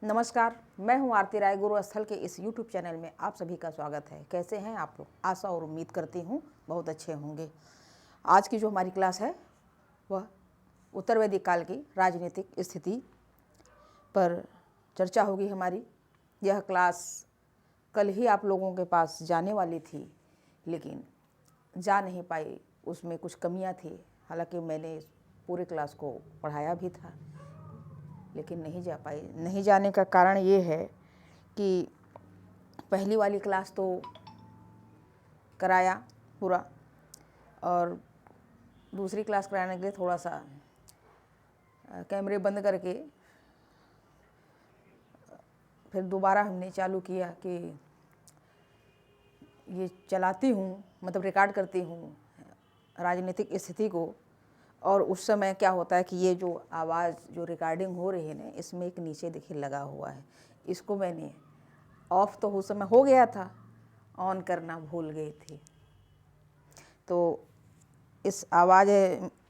नमस्कार, मैं हूं आरती राय। गुरु स्थल के इस YouTube चैनल में आप सभी का स्वागत है। कैसे हैं आप लोग? आशा और उम्मीद करती हूं बहुत अच्छे होंगे। आज की जो हमारी क्लास है वह उत्तर वैदिक काल की राजनीतिक स्थिति पर चर्चा होगी हमारी। यह क्लास कल ही आप लोगों के पास जाने वाली थी, लेकिन जा नहीं पाई। उसमें कुछ कमियां थी। हालांकि मैंने पूरे क्लास को पढ़ाया भी था, लेकिन नहीं जा पाई। नहीं जाने का कारण ये है कि पहली वाली क्लास तो कराया पूरा, और दूसरी क्लास कराने के लिए थोड़ा सा कैमरे बंद करके फिर दोबारा हमने चालू किया कि ये चलाती हूँ, मतलब रिकॉर्ड करती हूँ राजनीतिक स्थिति को। और उस समय क्या होता है कि ये जो आवाज़ जो रिकॉर्डिंग हो रही है ना, इसमें एक नीचे देखिए लगा हुआ है। इसको मैंने ऑफ तो उस समय हो गया था, ऑन करना भूल गई थी। तो इस आवाज़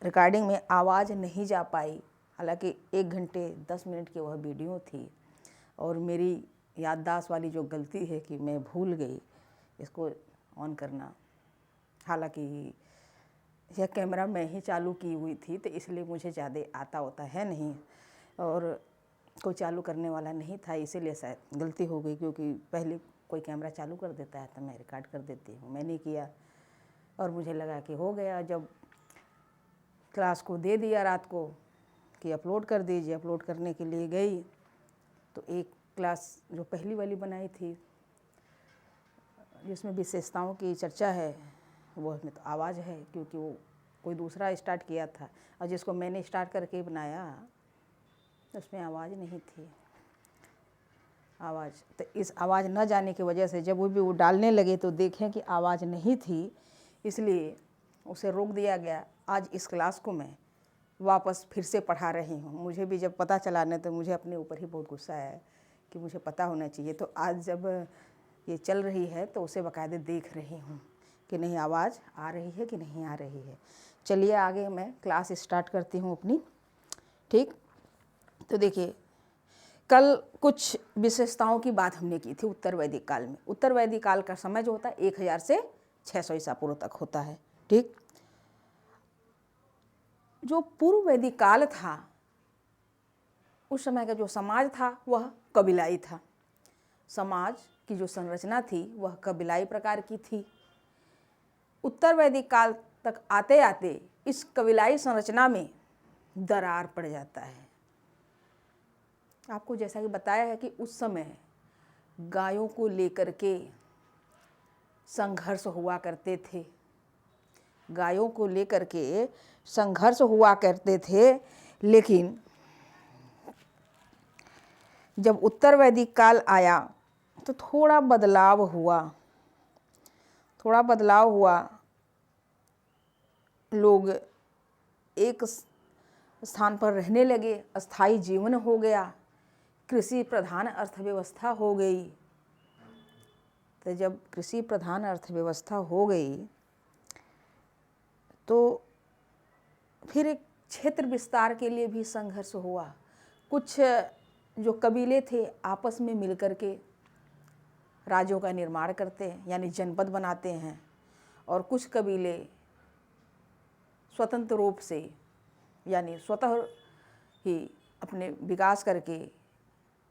रिकॉर्डिंग में आवाज़ नहीं जा पाई। हालांकि 1 घंटे 10 मिनट की वह वीडियो थी, और मेरी याददाश्त वाली जो गलती है कि मैं भूल गई इसको ऑन करना। हालांकि यह कैमरा मैं ही चालू की हुई थी, तो इसलिए मुझे ज़्यादा आता होता है नहीं, और कोई चालू करने वाला नहीं था, इसीलिए शायद गलती हो गई। क्योंकि पहले कोई कैमरा चालू कर देता है तो मैं रिकॉर्ड कर देती हूँ। मैंने किया और मुझे लगा कि हो गया। जब क्लास को दे दिया रात को कि अपलोड कर दीजिए, अपलोड करने के लिए गई तो एक क्लास जो पहली वाली बनाई थी जिसमें विशेषताओं की चर्चा है, वो में तो आवाज़ है, क्योंकि वो कोई दूसरा स्टार्ट किया था, और जिसको मैंने स्टार्ट करके बनाया उसमें आवाज़ नहीं थी। आवाज़ तो इस आवाज़ न जाने की वजह से जब वो डालने लगे तो देखें कि आवाज़ नहीं थी, इसलिए उसे रोक दिया गया। आज इस क्लास को मैं वापस फिर से पढ़ा रही हूँ। मुझे भी जब पता चला ना, तो मुझे अपने ऊपर ही बहुत गुस्सा है कि मुझे पता होना चाहिए। तो आज जब ये चल रही है तो उसे बाकायदे देख रही हूँ कि नहीं आवाज़ आ रही है कि नहीं आ रही है। चलिए आगे मैं क्लास स्टार्ट करती हूँ अपनी। ठीक, तो देखिए कल कुछ विशेषताओं की बात हमने की थी उत्तर वैदिक काल में। उत्तर वैदिक काल का समय जो होता है 1000 से 600 ईसा पूर्व तक होता है। ठीक, जो पूर्व वैदिक काल था उस समय का जो समाज था वह कबीलाई था। समाज की जो संरचना थी वह कबीलाई प्रकार की थी। उत्तर वैदिक काल तक आते आते इस कबीलाई संरचना में दरार पड़ जाता है। आपको जैसा कि बताया है कि उस समय गायों को लेकर के संघर्ष हुआ करते थे। गायों को लेकर के संघर्ष हुआ करते थे, लेकिन जब उत्तर वैदिक काल आया तो थोड़ा बदलाव हुआ। लोग एक स्थान पर रहने लगे, अस्थाई जीवन हो गया, कृषि प्रधान अर्थव्यवस्था हो गई। तो जब कृषि प्रधान अर्थव्यवस्था हो गई तो फिर एक क्षेत्र विस्तार के लिए भी संघर्ष हुआ। कुछ जो कबीले थे आपस में मिलकर के राज्यों का निर्माण करते हैं, यानी जनपद बनाते हैं, और कुछ कबीले स्वतंत्र रूप से यानी स्वतः ही अपने विकास करके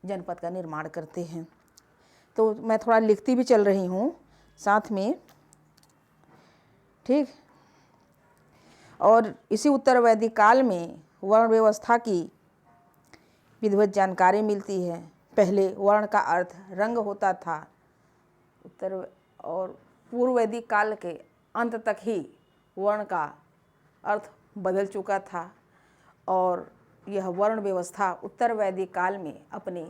जनपद का निर्माण करते हैं। तो मैं थोड़ा लिखती भी चल रही हूँ साथ में। ठीक, और इसी उत्तर वैदिक काल में वर्ण व्यवस्था की विधिवत जानकारी मिलती है। पहले वर्ण का अर्थ रंग होता था। उत्तर और पूर्व वैदिक काल के अंत तक ही वर्ण का अर्थ बदल चुका था, और यह वर्ण व्यवस्था उत्तर वैदिक काल में अपने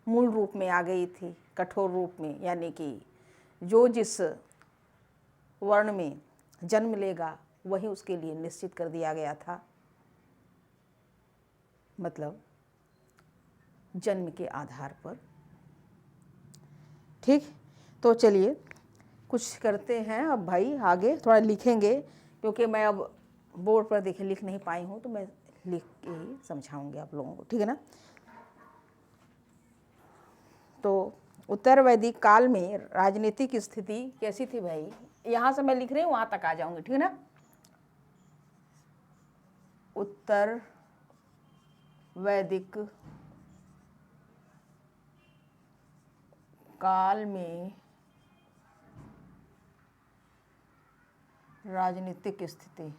मूल रूप में आ गई थी, कठोर रूप में। यानी कि जो जिस वर्ण में जन्म लेगा वही उसके लिए निश्चित कर दिया गया था, मतलब जन्म के आधार पर। ठीक, तो चलिए कुछ करते हैं अब भाई। आगे थोड़ा लिखेंगे, क्योंकि मैं अब बोर्ड पर देखे लिख नहीं पाई हूँ, तो मैं लिख के ही समझाऊंगी आप लोगों को। ठीक है ना। तो उत्तर वैदिक काल में राजनीतिक स्थिति कैसी थी भाई? यहाँ से मैं लिख रही हूँ, वहाँ तक आ जाऊँगी, ठीक है ना। उत्तर वैदिक काल में राजनीतिक स्थिति,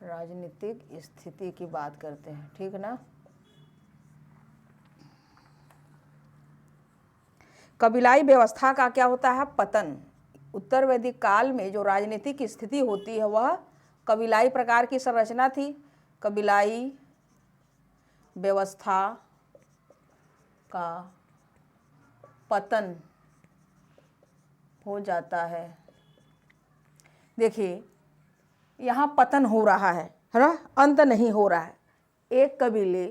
राजनीतिक स्थिति की बात करते हैं, ठीक है ना। कबीलाई व्यवस्था का क्या होता है? पतन। उत्तर वैदिक काल में जो राजनीतिक स्थिति होती है वह कबीलाई प्रकार की संरचना थी। कबीलाई व्यवस्था का पतन हो जाता है। देखिए यहाँ पतन हो रहा है ना, अंत नहीं हो रहा है। एक कबीले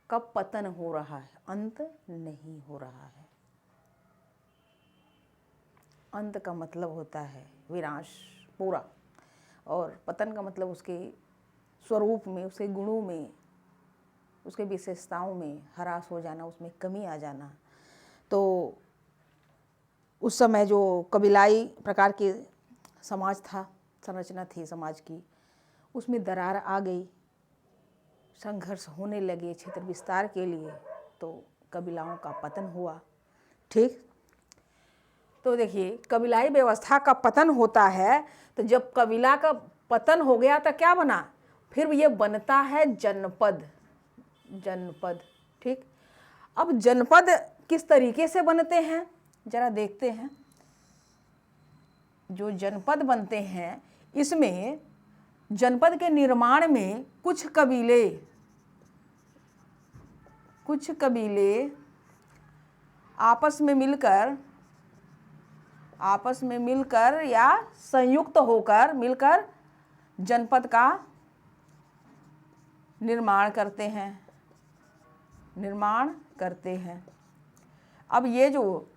का पतन हो रहा है, अंत नहीं हो रहा है। अंत का मतलब होता है विनाश पूरा, और पतन का मतलब उसके स्वरूप में, उसके गुणों में, उसके विशेषताओं में ह्रास हो जाना, उसमें कमी आ जाना। तो उस समय जो कबीलाई प्रकार के समाज था, संरचना थी समाज की, उसमें दरार आ गई, संघर्ष होने लगे क्षेत्र विस्तार के लिए, तो कबीलाओं का पतन हुआ। ठीक, तो देखिए कबीलाई व्यवस्था का पतन होता है। तो जब कबीला का पतन हो गया तो क्या बना? फिर ये बनता है जनपद। जनपद, ठीक। अब जनपद किस तरीके से बनते हैं जरा देखते हैं। जो जनपद बनते हैं, इसमें जनपद के निर्माण में कुछ कबीले आपस में मिलकर या संयुक्त होकर मिलकर जनपद का निर्माण करते हैं। अब ये जो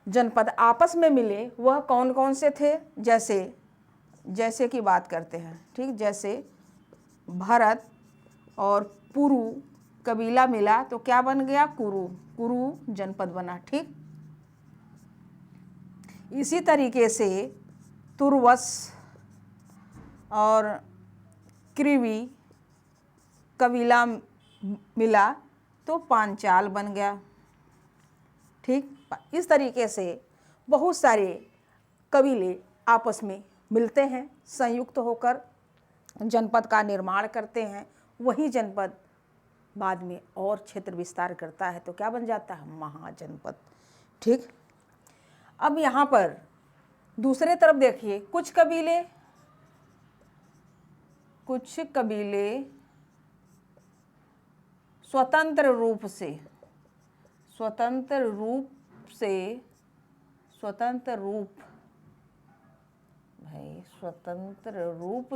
जनपद आपस में मिले वह कौन कौन से थे? जैसे की बात करते हैं, ठीक। जैसे भरत और पुरु कबीला मिला तो क्या बन गया? कुरु जनपद बना, ठीक। इसी तरीके से तुर्वस और कृवि कबीला मिला तो पांचाल बन गया, ठीक। इस तरीके से बहुत सारे कबीले आपस में मिलते हैं, संयुक्त होकर जनपद का निर्माण करते हैं। वही जनपद बाद में और क्षेत्र विस्तार करता है तो क्या बन जाता है? महाजनपद, ठीक। अब यहाँ पर दूसरे तरफ देखिए, कुछ कबीले स्वतंत्र रूप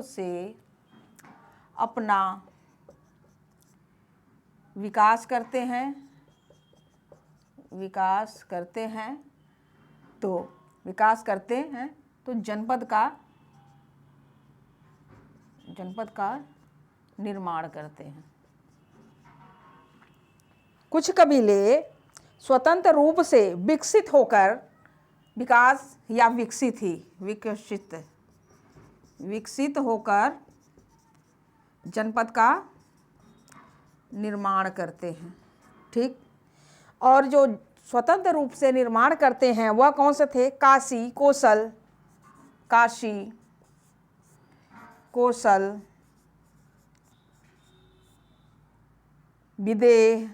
से अपना विकास करते हैं तो जनपद का निर्माण करते हैं। कुछ कबीले स्वतंत्र रूप से विकसित होकर विकसित होकर जनपद का निर्माण करते हैं, ठीक। और जो स्वतंत्र रूप से निर्माण करते हैं वह कौन से थे? काशी, कोसल, विदेह,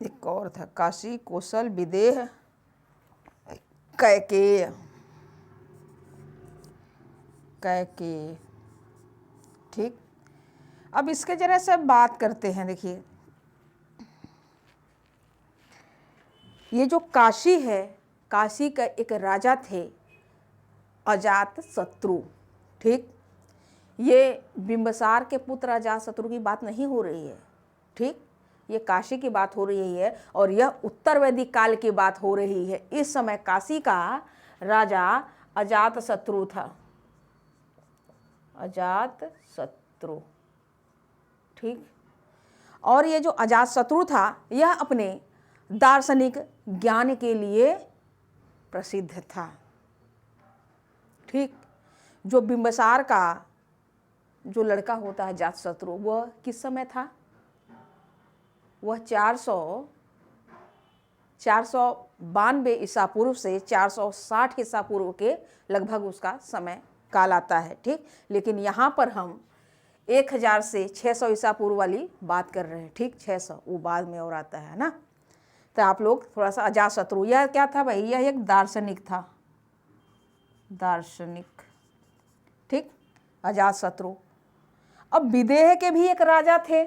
एक और था, काशी, कोसल, विदेह, कैकेय, ठीक। अब इसके जरा से बात करते हैं। देखिए ये जो काशी है, काशी का एक राजा थे अजात शत्रु, ठीक। ये बिंबिसार के पुत्र अजात शत्रु की बात नहीं हो रही है, ठीक। ये काशी की बात हो रही है और यह उत्तर वैदिक काल की बात हो रही है। इस समय काशी का राजा अजात शत्रु था, अजातशत्रु। ठीक। और ये जो अजातशत्रु था यह अपने दार्शनिक ज्ञान के लिए प्रसिद्ध था। ठीक। जो बिंबिसार का जो लड़का होता है अजातशत्रु, वह किस समय था? वह 492 ईसा पूर्व से 460 ईसा पूर्व के लगभग उसका समय काल आता है। ठीक। लेकिन यहाँ पर हम 1000 से 600 ईसा पूर्व वाली बात कर रहे हैं। ठीक। 600 वो बाद में और आता है ना। तो आप लोग थोड़ा सा अजातशत्रु, यह क्या था भाई? यह एक दार्शनिक था, दार्शनिक। ठीक। अजातशत्रु। अब विदेह के भी एक राजा थे,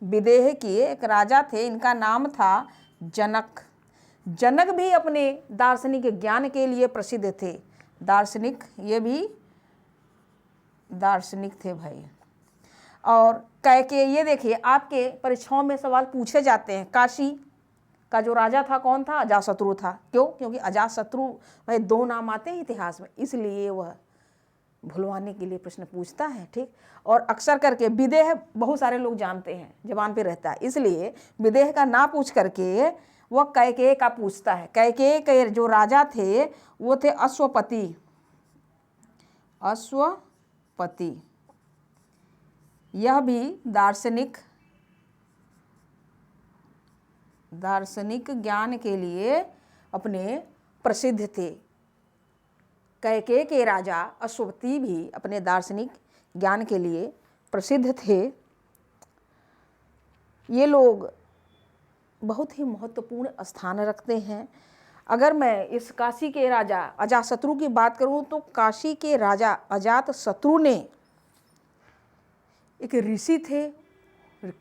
विदेह के एक राजा थे, इनका नाम था जनक। जनक भी अपने दार्शनिक ज्ञान के लिए प्रसिद्ध थे। दार्शनिक, ये भी दार्शनिक थे भाई। और कैकेयी, ये देखिए आपके परीक्षाओं में सवाल पूछे जाते हैं। काशी का जो राजा था कौन था? अजातशत्रु था। क्यों? क्योंकि अजातशत्रु भाई 2 नाम आते हैं इतिहास में, इसलिए वह भुलवाने के लिए प्रश्न पूछता है। ठीक। और अक्सर करके विदेह बहुत सारे लोग जानते हैं, जबान पे रहता है, इसलिए विदेह का ना पूछ करके वह कैकेयी का पूछता है। कैकेयी के जो राजा थे वो थे अश्वपति। अश्वपति, यह भी दार्शनिक ज्ञान के लिए अपने प्रसिद्ध थे। कैकेयी के राजा अश्वपति भी अपने दार्शनिक ज्ञान के लिए प्रसिद्ध थे। ये लोग बहुत ही महत्वपूर्ण स्थान रखते हैं। अगर मैं इस काशी के राजा अजातशत्रु की बात करूं तो काशी के राजा अजातशत्रु ने एक ऋषि थे,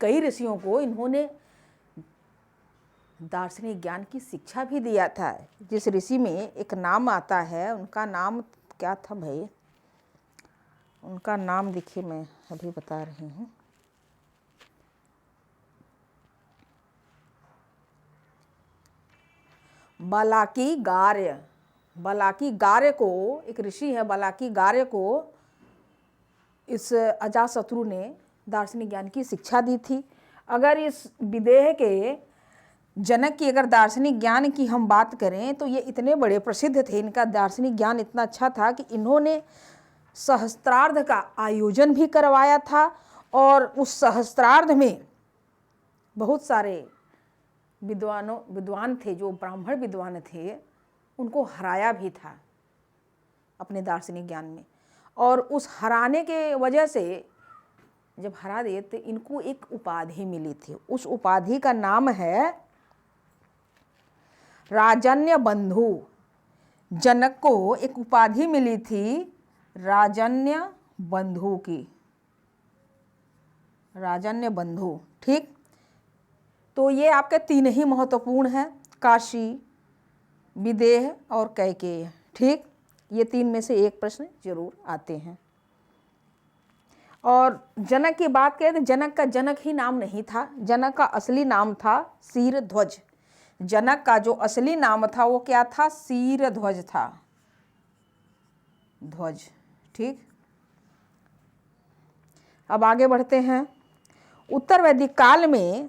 कई ऋषियों को इन्होंने दार्शनिक ज्ञान की शिक्षा भी दिया था। जिस ऋषि में एक नाम आता है, उनका नाम क्या था भाई? उनका नाम देखिए, मैं अभी बता रही हूँ। बलाकीगार्य। बलाकीगार्य को एक ऋषि है, बलाकीगार्य को इस अजातशत्रु ने दार्शनिक ज्ञान की शिक्षा दी थी। अगर इस विदेह के जनक की अगर दार्शनिक ज्ञान की हम बात करें तो ये इतने बड़े प्रसिद्ध थे, इनका दार्शनिक ज्ञान इतना अच्छा था कि इन्होंने सहस्त्रार्ध का आयोजन भी करवाया था। और उस सहस्त्रार्ध में बहुत सारे विद्वान थे, जो ब्राह्मण विद्वान थे, उनको हराया भी था अपने दार्शनिक ज्ञान में। और उस हराने के वजह से जब हरा दिए तो इनको एक उपाधि मिली थी। उस उपाधि का नाम है राजन्य बंधु। जनक को एक उपाधि मिली थी राजन्य बंधु की, राजन्य बंधु। ठीक। तो ये आपके 3 ही महत्वपूर्ण हैं, काशी, विदेह और कैकेयी। ठीक। ये 3 में से एक प्रश्न जरूर आते हैं। और जनक की बात करें तो जनक का जनक ही नाम नहीं था, जनक का असली नाम था शीरध्वज। जनक का जो असली नाम था वो क्या था? शीरध्वज था, ध्वज। ठीक। अब आगे बढ़ते हैं। उत्तर वैदिक काल में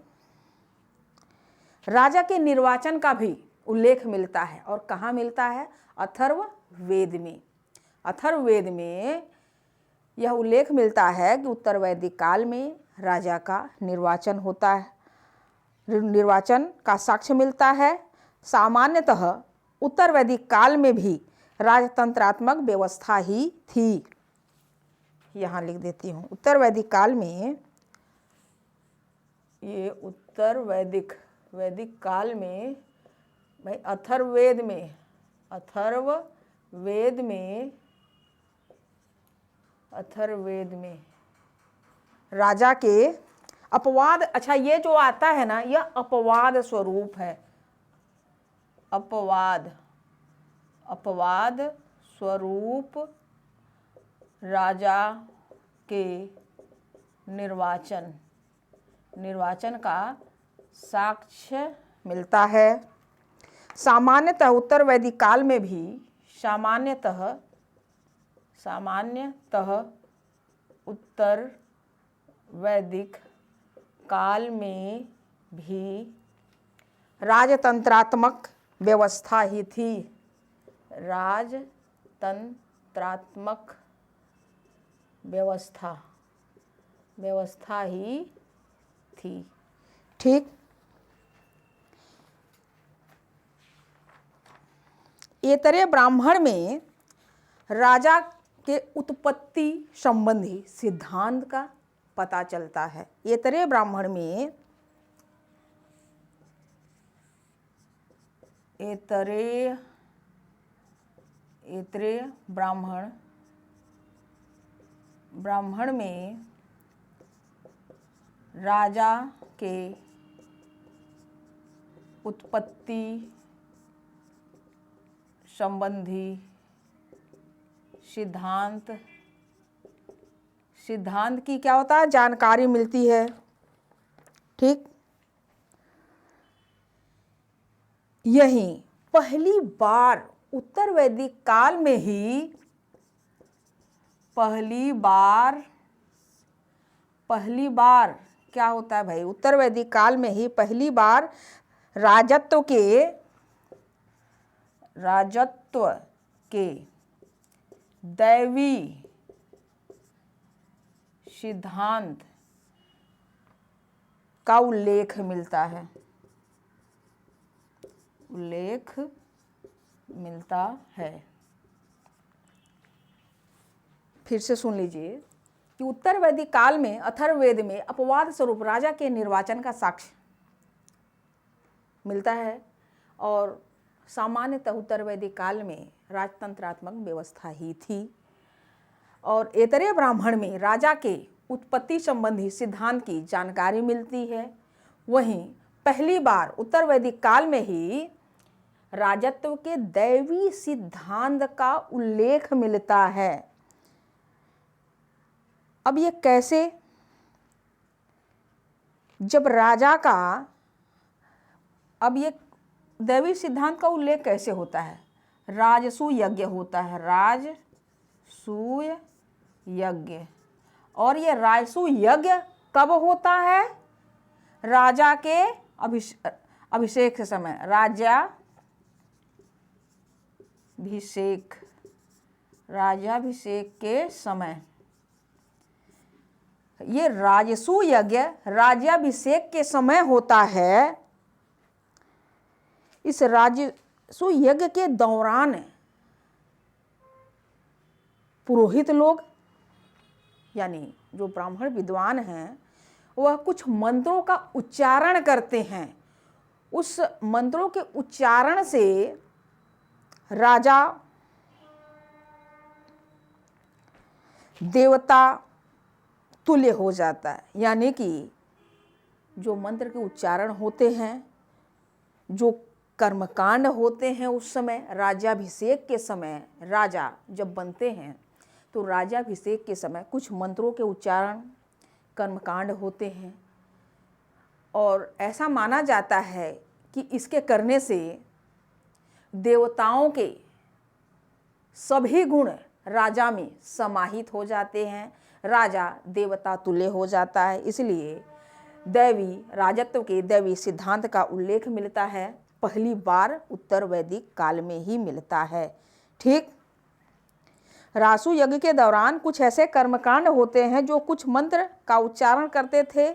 राजा के निर्वाचन का भी उल्लेख मिलता है। और कहाँ मिलता है? अथर्ववेद में। अथर्ववेद में यह उल्लेख मिलता है कि उत्तर वैदिक काल में राजा का निर्वाचन होता है, निर्वाचन का साक्ष्य मिलता है। सामान्यतः उत्तर वैदिक काल में भी राजतंत्रात्मक व्यवस्था ही थी। यहाँ लिख देती हूँ, उत्तर वैदिक काल में, ये उत्तर वैदिक काल में भाई अथर्ववेद में राजा के अपवाद, अच्छा ये जो आता है ना, यह अपवाद स्वरूप है। अपवाद स्वरूप राजा के निर्वाचन का साक्ष्य मिलता है। सामान्यतः उत्तर वैदिक काल में भी सामान्यतः उत्तर वैदिक काल में भी राजतंत्रात्मक व्यवस्था ही थी। राजतंत्रात्मक व्यवस्था ही थी। ठीक। ऐतरेय ब्राह्मण में राजा के उत्पत्ति संबंधी सिद्धांत का पता चलता है। ऐतरेय ब्राह्मण में ऐतरेय ब्राह्मण में राजा के उत्पत्ति संबंधी सिद्धांत की क्या होता है, जानकारी मिलती है। ठीक। यही पहली बार उत्तर वैदिक काल में ही पहली बार क्या होता है भाई, उत्तर वैदिक काल में ही पहली बार राजत्व के दैवी सिद्धांत का उल्लेख मिलता है। फिर से सुन लीजिए कि उत्तर वैदिक काल में अथर्ववेद में अपवाद स्वरूप राजा के निर्वाचन का साक्ष्य मिलता है और सामान्यतः उत्तर वैदिक काल में राजतंत्रात्मक व्यवस्था ही थी। और ऐतरेय ब्राह्मण में राजा के उत्पत्ति संबंधी सिद्धांत की जानकारी मिलती है। वहीं पहली बार उत्तर वैदिक काल में ही राजत्व के दैवी सिद्धांत का उल्लेख मिलता है। अब ये कैसे, जब राजा का, अब ये दैवी सिद्धांत का उल्लेख कैसे होता है, राजसूय यज्ञ होता है, राजसूय यज्ञ। और ये राजसूय यज्ञ कब होता है, राजा के अभिषेक के समय, राजाभिषेक के समय। ये राजसूय यज्ञ राज्याभिषेक के समय होता है। इस राजसूय यज्ञ के दौरान पुरोहित लोग यानी जो ब्राह्मण विद्वान हैं वह कुछ मंत्रों का उच्चारण करते हैं। उस मंत्रों के उच्चारण से राजा देवता तुल्य हो जाता है। यानी कि जो मंत्र के उच्चारण होते हैं, जो कर्मकांड होते हैं, उस समय राज्याभिषेक के समय राजा जब बनते हैं तो राज्याभिषेक के समय कुछ मंत्रों के उच्चारण कर्मकांड होते हैं। और ऐसा माना जाता है कि इसके करने से देवताओं के सभी गुण राजा में समाहित हो जाते हैं, राजा देवता तुल्य हो जाता है। इसलिए दैवी राजत्व के दैवी सिद्धांत का उल्लेख मिलता है, पहली बार उत्तर वैदिक काल में ही मिलता है। ठीक। रासु यज्ञ के दौरान कुछ ऐसे कर्मकांड होते हैं जो कुछ मंत्र का उच्चारण करते थे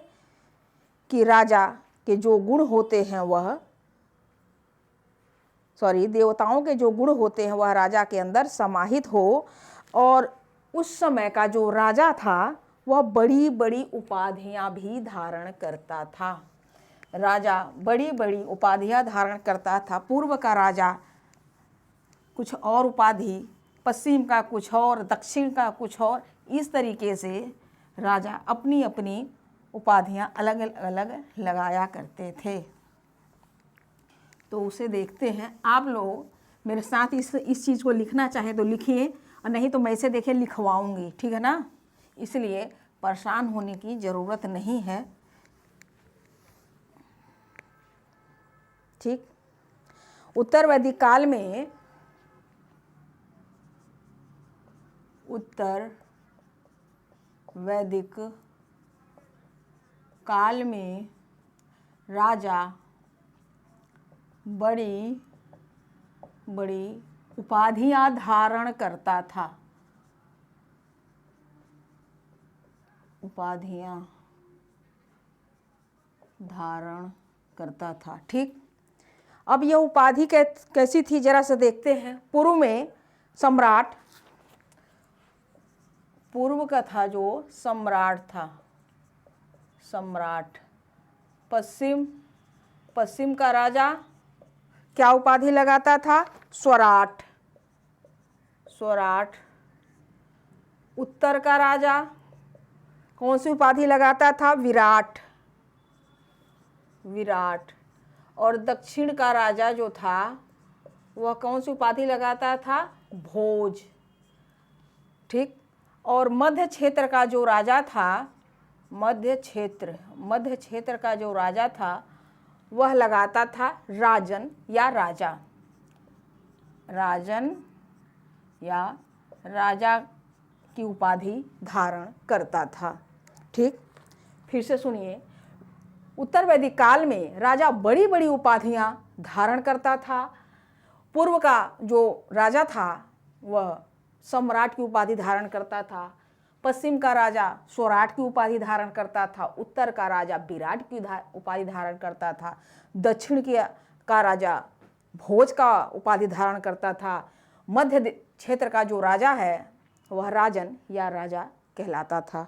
कि राजा के जो गुण होते हैं वह देवताओं के जो गुण होते हैं वह राजा के अंदर समाहित हो। और उस समय का जो राजा था वह बड़ी बड़ी उपाधियां भी धारण करता था। राजा बड़ी बड़ी उपाधियां धारण करता था। पूर्व का राजा कुछ और उपाधि, पश्चिम का कुछ और, दक्षिण का कुछ और, इस तरीके से राजा अपनी अपनी उपाधियां अलग अलग लगाया करते थे। तो उसे देखते हैं। आप लोग मेरे साथ इस चीज़ को लिखना चाहें तो लिखिए, और नहीं तो मैं इसे देखिए लिखवाऊंगी, ठीक है ना। इसलिए परेशान होने की ज़रूरत नहीं है। ठीक। उत्तर वैदिक काल में उत्तर वैदिक काल में राजा बड़ी बड़ी उपाधियां धारण करता था। उपाधियां धारण करता था। ठीक, अब यह उपाधि कैसी थी जरा से देखते हैं। पूर्व में सम्राट, पूर्व का था जो सम्राट था, सम्राट। पश्चिम, पश्चिम का राजा क्या उपाधि लगाता था? स्वराट, स्वराट। उत्तर का राजा कौन सी उपाधि लगाता था? विराट, विराट। और दक्षिण का राजा जो था वह कौन सी उपाधि लगाता था? भोज। ठीक, और मध्य क्षेत्र का जो राजा था, मध्य क्षेत्र का जो राजा था वह लगाता था राजन या राजा, राजन या राजा की उपाधि धारण करता था। ठीक, फिर से सुनिए। उत्तर वैदिक काल में राजा बड़ी बड़ी उपाधियां धारण करता था। पूर्व का जो राजा था वह सम्राट की उपाधि धारण करता था। पश्चिम का राजा स्वराट की उपाधि धारण करता था। उत्तर का राजा विराट की उपाधि धारण करता था। दक्षिण का राजा भोज का उपाधि धारण करता था। मध्य क्षेत्र का जो राजा है वह राजन या राजा कहलाता था।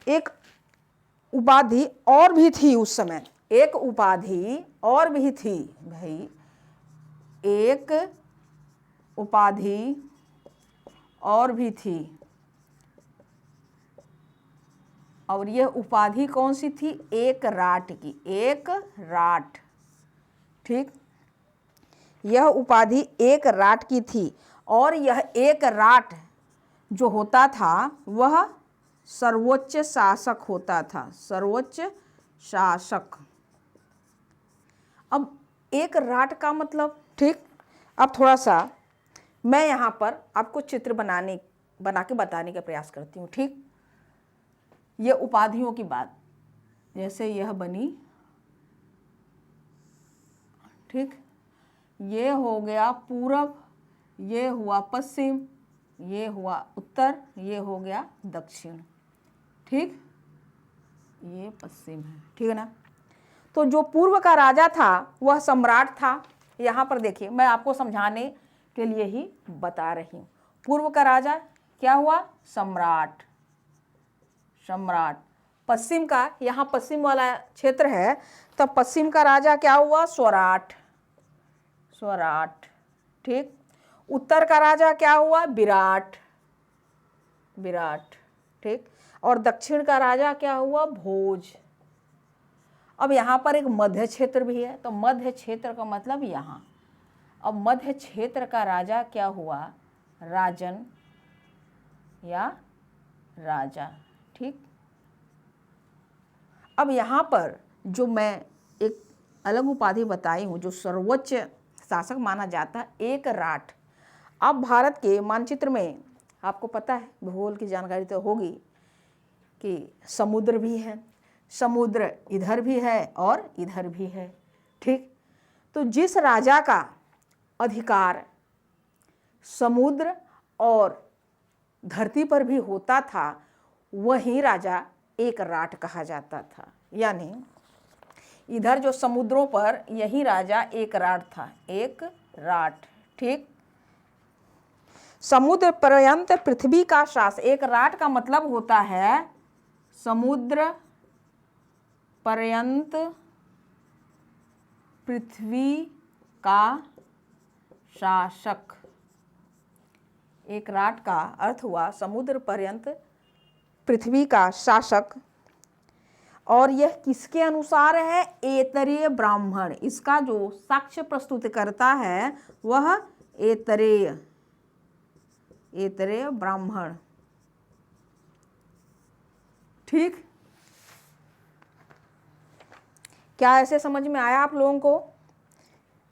एक उपाधि और भी थी उस समय, एक उपाधि और भी थी भाई, एक उपाधि और भी थी। और यह उपाधि कौन सी थी? एक राट की, एक राट। ठीक, यह उपाधि एक राट की थी। और यह एक राट जो होता था वह सर्वोच्च शासक होता था, सर्वोच्च शासक। अब एक राट का मतलब, ठीक, अब थोड़ा सा मैं यहाँ पर आपको चित्र बना के बताने का प्रयास करती हूँ। ठीक, ये उपाधियों की बात, जैसे यह बनी, ठीक, ये हो गया पूरब, ये हुआ पश्चिम, ये हुआ उत्तर, ये हो गया दक्षिण। ठीक, ये पश्चिम है, ठीक है ना। तो जो पूर्व का राजा था वह सम्राट था। यहाँ पर देखिए, मैं आपको समझाने के लिए ही बता रही हूँ। पूर्व का राजा क्या हुआ? सम्राट, सम्राट। पश्चिम का, यहाँ पश्चिम वाला क्षेत्र है, तो पश्चिम का राजा क्या हुआ? स्वराट, स्वराट। ठीक, उत्तर का राजा क्या हुआ? विराट, विराट। ठीक, और दक्षिण का राजा क्या हुआ? भोज। अब यहाँ पर एक मध्य क्षेत्र भी है, तो मध्य क्षेत्र का मतलब यहाँ। अब मध्य क्षेत्र का राजा क्या हुआ? राजन या राजा। ठीक, अब यहाँ पर जो मैं एक अलग उपाधि बताई हूँ जो सर्वोच्च शासक माना जाता है, एक राट। अब भारत के मानचित्र में आपको पता है, भूगोल की जानकारी तो होगी कि समुद्र भी है, समुद्र इधर भी है और इधर भी है। ठीक, तो जिस राजा का अधिकार समुद्र और धरती पर भी होता था वही राजा एक राट कहा जाता था। यानी इधर जो समुद्रों पर यही राजा एक राट था, एक राट। ठीक, समुद्र पर्यंत पृथ्वी का शासन। एक राट का मतलब होता है समुद्र पर्यंत पृथ्वी का शासक। एक राट का अर्थ हुआ समुद्र पर्यंत पृथ्वी का शासक। और यह किसके अनुसार है? ऐतरेय ब्राह्मण। इसका जो साक्ष्य प्रस्तुत करता है वह ऐतरेय, ऐतरेय ब्राह्मण। ठीक, क्या ऐसे समझ में आया आप लोगों को?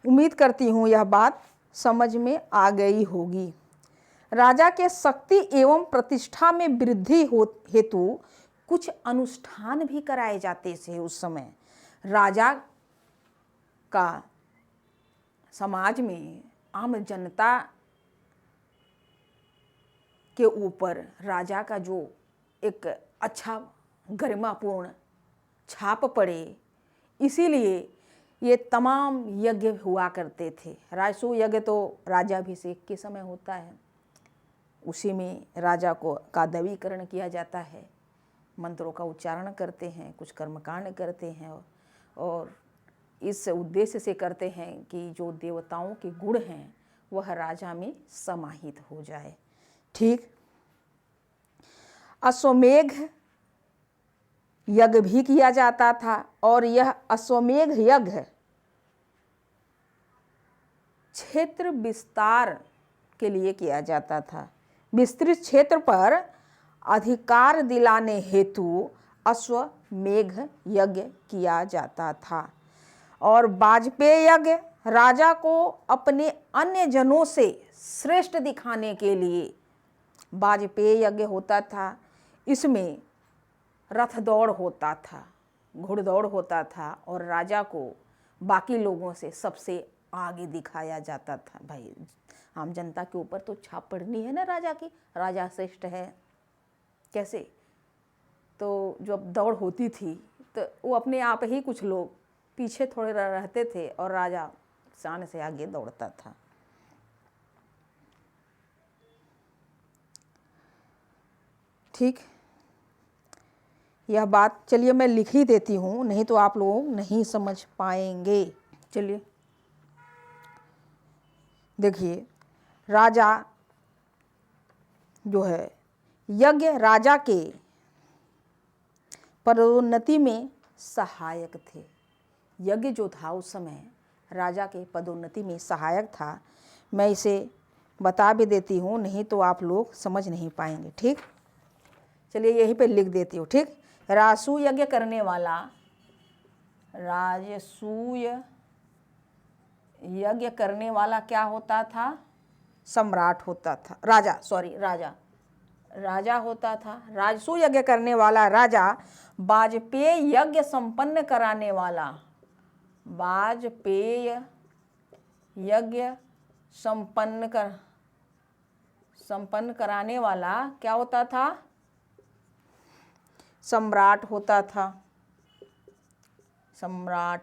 उम्मीद करती हूँ यह बात समझ में आ गई होगी। राजा के शक्ति एवं प्रतिष्ठा में वृद्धि हेतु कुछ अनुष्ठान भी कराए जाते थे उस समय। राजा का समाज में आम जनता के ऊपर राजा का जो एक अच्छा गरिमापूर्ण छाप पड़े, इसीलिए ये तमाम यज्ञ हुआ करते थे। राजसूय यज्ञ तो राज्याभिषेक के समय होता है, उसी में राजा को का दैवीकरण किया जाता है, मंत्रों का उच्चारण करते हैं, कुछ कर्मकांड करते हैं और इस उद्देश्य से करते हैं कि जो देवताओं के गुण हैं वह राजा में समाहित हो जाए। ठीक। अश्वमेघ यज्ञ भी किया जाता था और यह अश्वमेघ यज्ञ क्षेत्र विस्तार के लिए किया जाता था। विस्तृत क्षेत्र पर अधिकार दिलाने हेतु अश्वमेघ यज्ञ किया जाता था। और वाजपेय यज्ञ राजा को अपने अन्य जनों से श्रेष्ठ दिखाने के लिए वाजपेय यज्ञ होता था। इसमें रथ दौड़ होता था, घुड़दौड़ होता था और राजा को बाकी लोगों से सबसे आगे दिखाया जाता था। भाई आम जनता के ऊपर तो छाप पड़नी है ना राजा की, राजा श्रेष्ठ है कैसे। तो जब दौड़ होती थी तो वो अपने आप ही कुछ लोग पीछे थोड़े रहते थे और राजा शान से आगे दौड़ता था। ठीक। यह बात चलिए मैं लिख ही देती हूँ, नहीं तो आप लोग नहीं समझ पाएंगे। चलिए देखिए, राजा जो है यज्ञ राजा के पदोन्नति में सहायक थे। यज्ञ जो था उस समय राजा के पदोन्नति में सहायक था। मैं इसे बता भी देती हूँ, नहीं तो आप लोग समझ नहीं पाएंगे। ठीक, चलिए यहीं पे लिख देती हूँ। ठीक, राजसूय यज्ञ करने वाला, राजसूय यज्ञ करने वाला क्या होता था? सम्राट होता था, राजा, सॉरी राजा होता था। राजसूय यज्ञ करने वाला राजा, वाजपेय यज्ञ संपन्न कराने वाला, वाजपेय यज्ञ संपन्न कराने वाला क्या होता था? सम्राट होता था। सम्राट,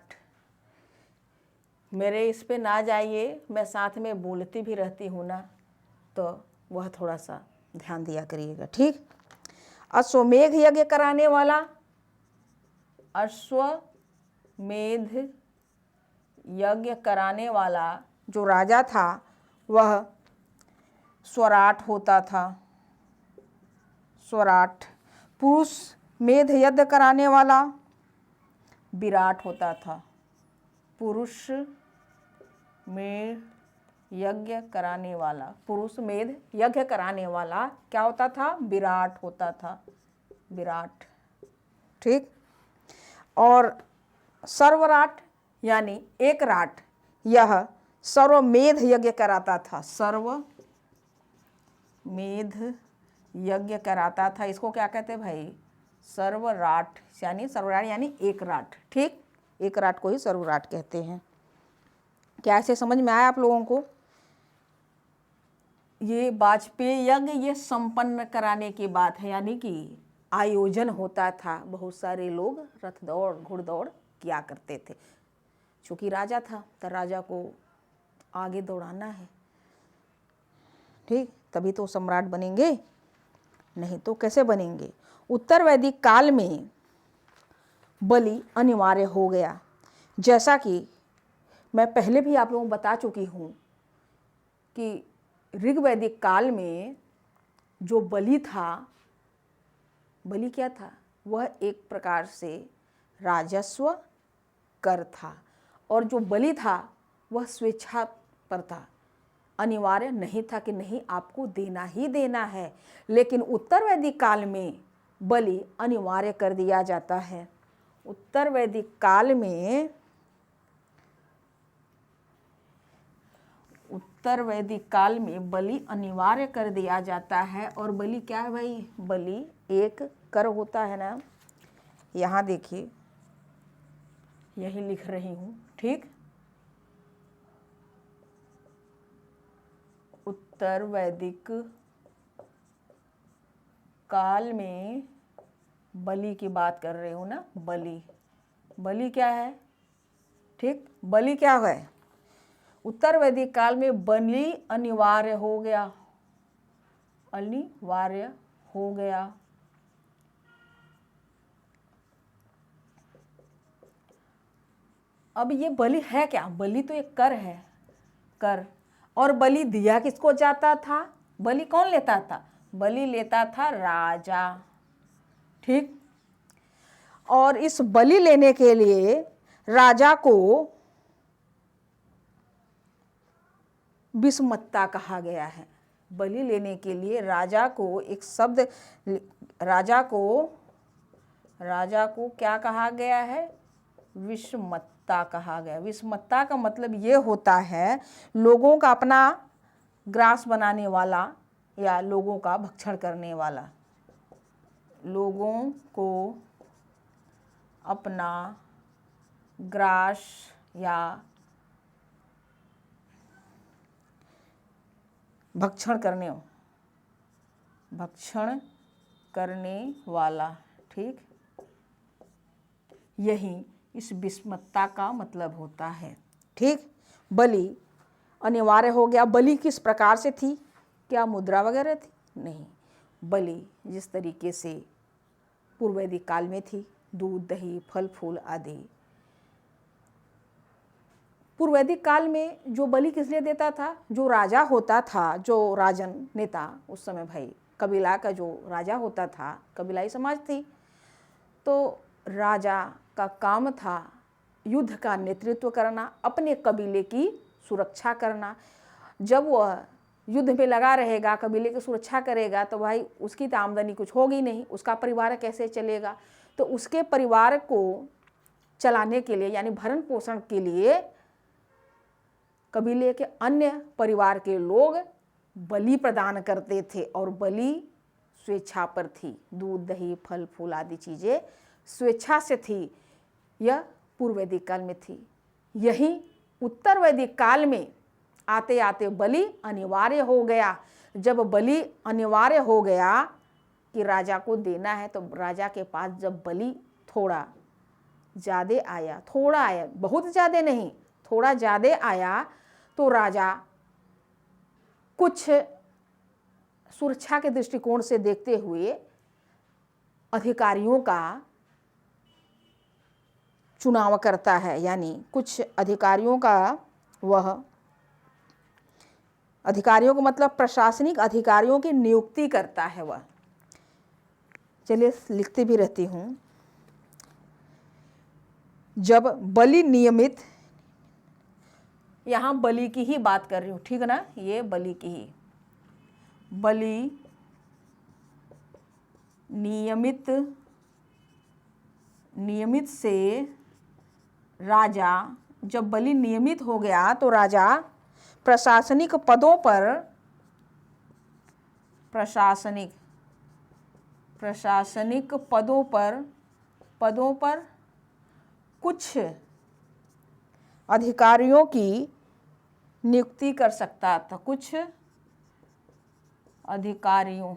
मेरे इस पे ना जाइए, मैं साथ में बोलती भी रहती हूँ ना, तो वह थोड़ा सा ध्यान दिया करिएगा। ठीक, अश्वमेध यज्ञ कराने वाला, अश्वमेध यज्ञ कराने वाला जो राजा था वह स्वराट होता था। स्वराट। पुरुष मेध यज्ञ कराने वाला विराट होता था। पुरुष मेध यज्ञ कराने वाला, पुरुष मेध यज्ञ कराने वाला क्या होता था? विराट होता था। विराट। ठीक, और सर्वराट यानी एक राट, यह सर्वमेध यज्ञ कराता था। सर्वमेध यज्ञ कराता था। इसको क्या कहते हैं भाई? सर्वराट यानी एक राट। ठीक, एक राट को ही सर्वराट कहते हैं। क्या ऐसे समझ में आया आप लोगों को? ये वाजपेय यज्ञ ये संपन्न कराने की बात है, यानी कि आयोजन होता था। बहुत सारे लोग रथ दौड़ घुड़दौड़ किया करते थे। चूँकि राजा था तो राजा को आगे दौड़ाना है। ठीक, तभी तो सम्राट बनेंगे, नहीं तो कैसे बनेंगे। उत्तर वैदिक काल में बलि अनिवार्य हो गया। जैसा कि मैं पहले भी आप लोगों को बता चुकी हूँ कि ऋग्वैदिक काल में जो बलि था, बलि क्या था? वह एक प्रकार से राजस्व कर था, और जो बलि था वह स्वेच्छा पर था, अनिवार्य नहीं था कि नहीं आपको देना ही देना है। लेकिन उत्तर वैदिक काल में बलि अनिवार्य कर दिया जाता है। उत्तर वैदिक काल में उत्तर वैदिक काल में बलि अनिवार्य कर दिया जाता है। और बलि क्या है भाई? बलि एक कर होता है ना, यहाँ देखिए यही लिख रही हूँ, ठीक। उत्तर वैदिक काल में बलि की बात कर रही हूँ ना, बलि। बलि क्या है? ठीक, बलि क्या है? उत्तर वैदिक काल में बलि अनिवार्य हो गया, अनिवार्य हो गया। अब ये बलि है क्या? बलि तो एक कर है, कर। और बलि दिया किसको जाता था? बलि कौन लेता था? बलि लेता था राजा, ठीक। और इस बलि लेने के लिए राजा को विषमत्ता कहा गया है। बलि लेने के लिए राजा को एक शब्द, राजा को क्या कहा गया है? विषमत्ता कहा गया। विषमत्ता का मतलब ये होता है लोगों का अपना ग्रास बनाने वाला या लोगों का भक्षण करने वाला। लोगों को अपना ग्रास या भक्षण करने वाला, ठीक। यही इस विषमत्ता का मतलब होता है, ठीक। बलि अनिवार्य हो गया। बलि किस प्रकार से थी? क्या मुद्रा वगैरह थी? नहीं। बलि जिस तरीके से पूर्व वैदिक काल में थी, दूध, दही, फल फूल आदि। पूर्व वैदिक काल में जो बलि किस लिए देता था? जो राजा होता था, जो राजन नेता उस समय, भाई कबीला का जो राजा होता था, कबीलाई समाज थी, तो राजा का काम था युद्ध का नेतृत्व करना, अपने कबीले की सुरक्षा करना। जब वह युद्ध में लगा रहेगा, कबीले की सुरक्षा करेगा, तो भाई उसकी तो आमदनी कुछ होगी नहीं, उसका परिवार कैसे चलेगा? तो उसके परिवार को चलाने के लिए, यानी भरण पोषण के लिए, कबीले के अन्य परिवार के लोग बलि प्रदान करते थे। और बलि स्वेच्छा पर थी। दूध, दही, फल फूल आदि चीज़ें स्वेच्छा से थी। यह पूर्व वैदिक काल में थी। यही उत्तर वैदिक काल में आते आते बलि अनिवार्य हो गया। जब बलि अनिवार्य हो गया कि राजा को देना है, तो राजा के पास जब बलि थोड़ा ज़्यादा आया, थोड़ा आया, बहुत ज़्यादा नहीं, थोड़ा ज़्यादा आया, तो राजा कुछ सुरक्षा के दृष्टिकोण से देखते हुए अधिकारियों का चुनाव करता है। यानी कुछ अधिकारियों का, वह अधिकारियों को मतलब प्रशासनिक अधिकारियों की नियुक्ति करता है वह। चलिए लिखती भी रहती हूँ। जब बलि नियमित, यहाँ बलि की ही बात कर रही हूँ, ठीक है ना, ये बलि की ही। बलि नियमित से राजा, जब बलि नियमित हो गया तो राजा प्रशासनिक पदों पर, प्रशासनिक पदों पर कुछ अधिकारियों की नियुक्ति कर सकता था। कुछ अधिकारियों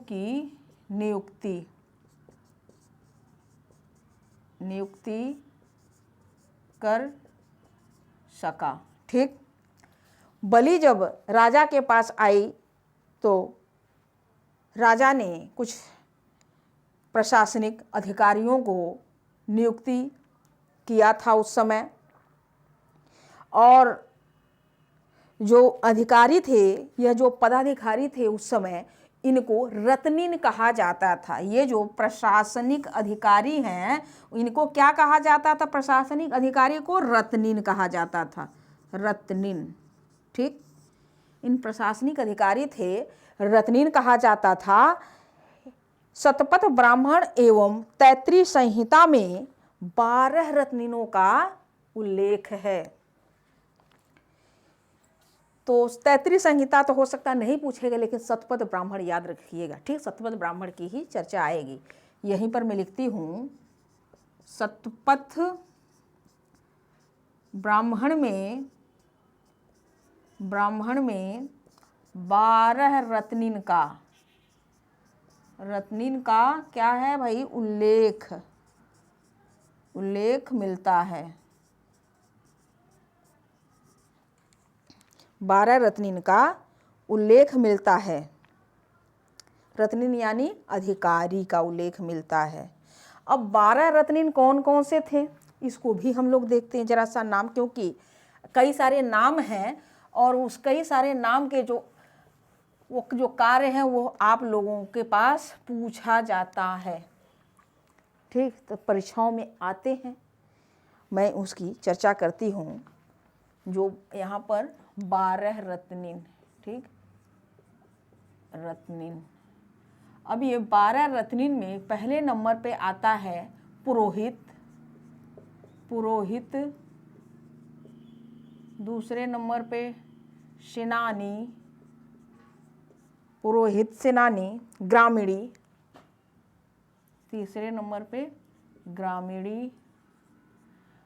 की नियुक्ति कर सका, ठीक। बलि जब राजा के पास आई तो राजा ने कुछ प्रशासनिक अधिकारियों को नियुक्ति किया था उस समय। और जो अधिकारी थे, यह जो पदाधिकारी थे उस समय, इनको रत्निन कहा जाता था। ये जो प्रशासनिक अधिकारी हैं, इनको क्या कहा जाता था? प्रशासनिक अधिकारी को रत्निन कहा जाता था, रत्निन, ठीक। इन प्रशासनिक अधिकारी थे, रत्निन कहा जाता था। शतपथ ब्राह्मण एवं तैत्तिरीय संहिता में 12 रत्निनों का उल्लेख है। तो तैतृय संहिता तो हो सकता नहीं पूछेगा, लेकिन शतपथ ब्राह्मण याद रखिएगा, ठीक। शतपथ ब्राह्मण की ही चर्चा आएगी। यहीं पर मैं लिखती हूँ, शतपथ ब्राह्मण में 12 रत्निन का क्या है भाई, उल्लेख मिलता है। 12 रत्निन का उल्लेख मिलता है। रत्निन यानी अधिकारी का उल्लेख मिलता है। अब 12 रत्निन कौन कौन से थे, इसको भी हम लोग देखते हैं जरा सा नाम, क्योंकि कई सारे नाम हैं और उस कई सारे नाम के जो कार्य हैं वो आप लोगों के पास पूछा जाता है, ठीक। तो परीक्षाओं में आते हैं, मैं उसकी चर्चा करती हूँ। जो यहाँ पर 12 रत्निन, ठीक, रत्निन। अब ये 12 रत्निन में पहले नंबर पे आता है पुरोहित, दूसरे नंबर पे सेनानी, पुरोहित सेनानी, ग्रामीणी, तीसरे नंबर पे ग्रामीणी,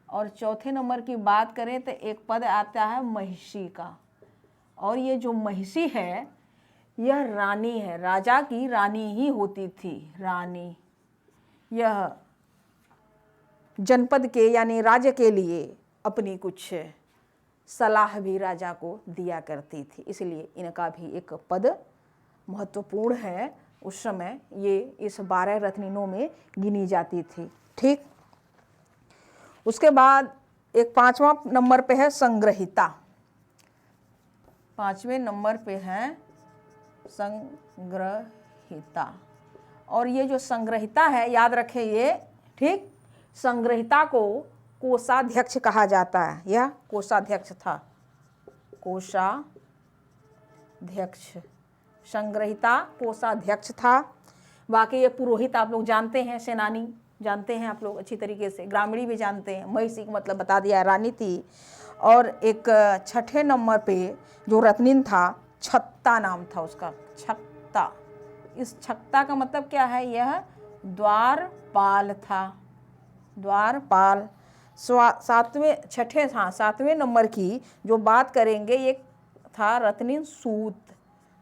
और चौथे नंबर की बात करें तो एक पद आता है महिषी का। और ये जो महिषी है यह रानी है, राजा की रानी ही होती थी, रानी। यह जनपद के यानी राज्य के लिए अपनी कुछ सलाह भी राजा को दिया करती थी, इसलिए इनका भी एक पद महत्वपूर्ण है। उस समय ये इस 12 रत्निनों में गिनी जाती थी, ठीक। उसके बाद एक 5वां नंबर पे है संग्रहिता। 5वें नंबर पे है संग्रहिता। और ये जो संग्रहिता है याद रखें ये, ठीक। संग्रहिता को कोषाध्यक्ष कहा जाता है, यह कोषाध्यक्ष था, कोषाध्यक्ष। संग्रहिता कोषाध्यक्ष था। बाकी ये पुरोहित आप लोग जानते हैं, सेनानी जानते हैं आप लोग अच्छी तरीके से, ग्रामीणी भी जानते हैं, महिषी का मतलब बता दिया, रानी थी। और एक 6ठे नंबर पे जो रत्निन था, छत्ता नाम था उसका, छत्ता। इस छत्ता का मतलब क्या है, यह द्वारपाल था, द्वारपाल। 7वें नंबर की जो बात करेंगे ये था रत्निन सूत।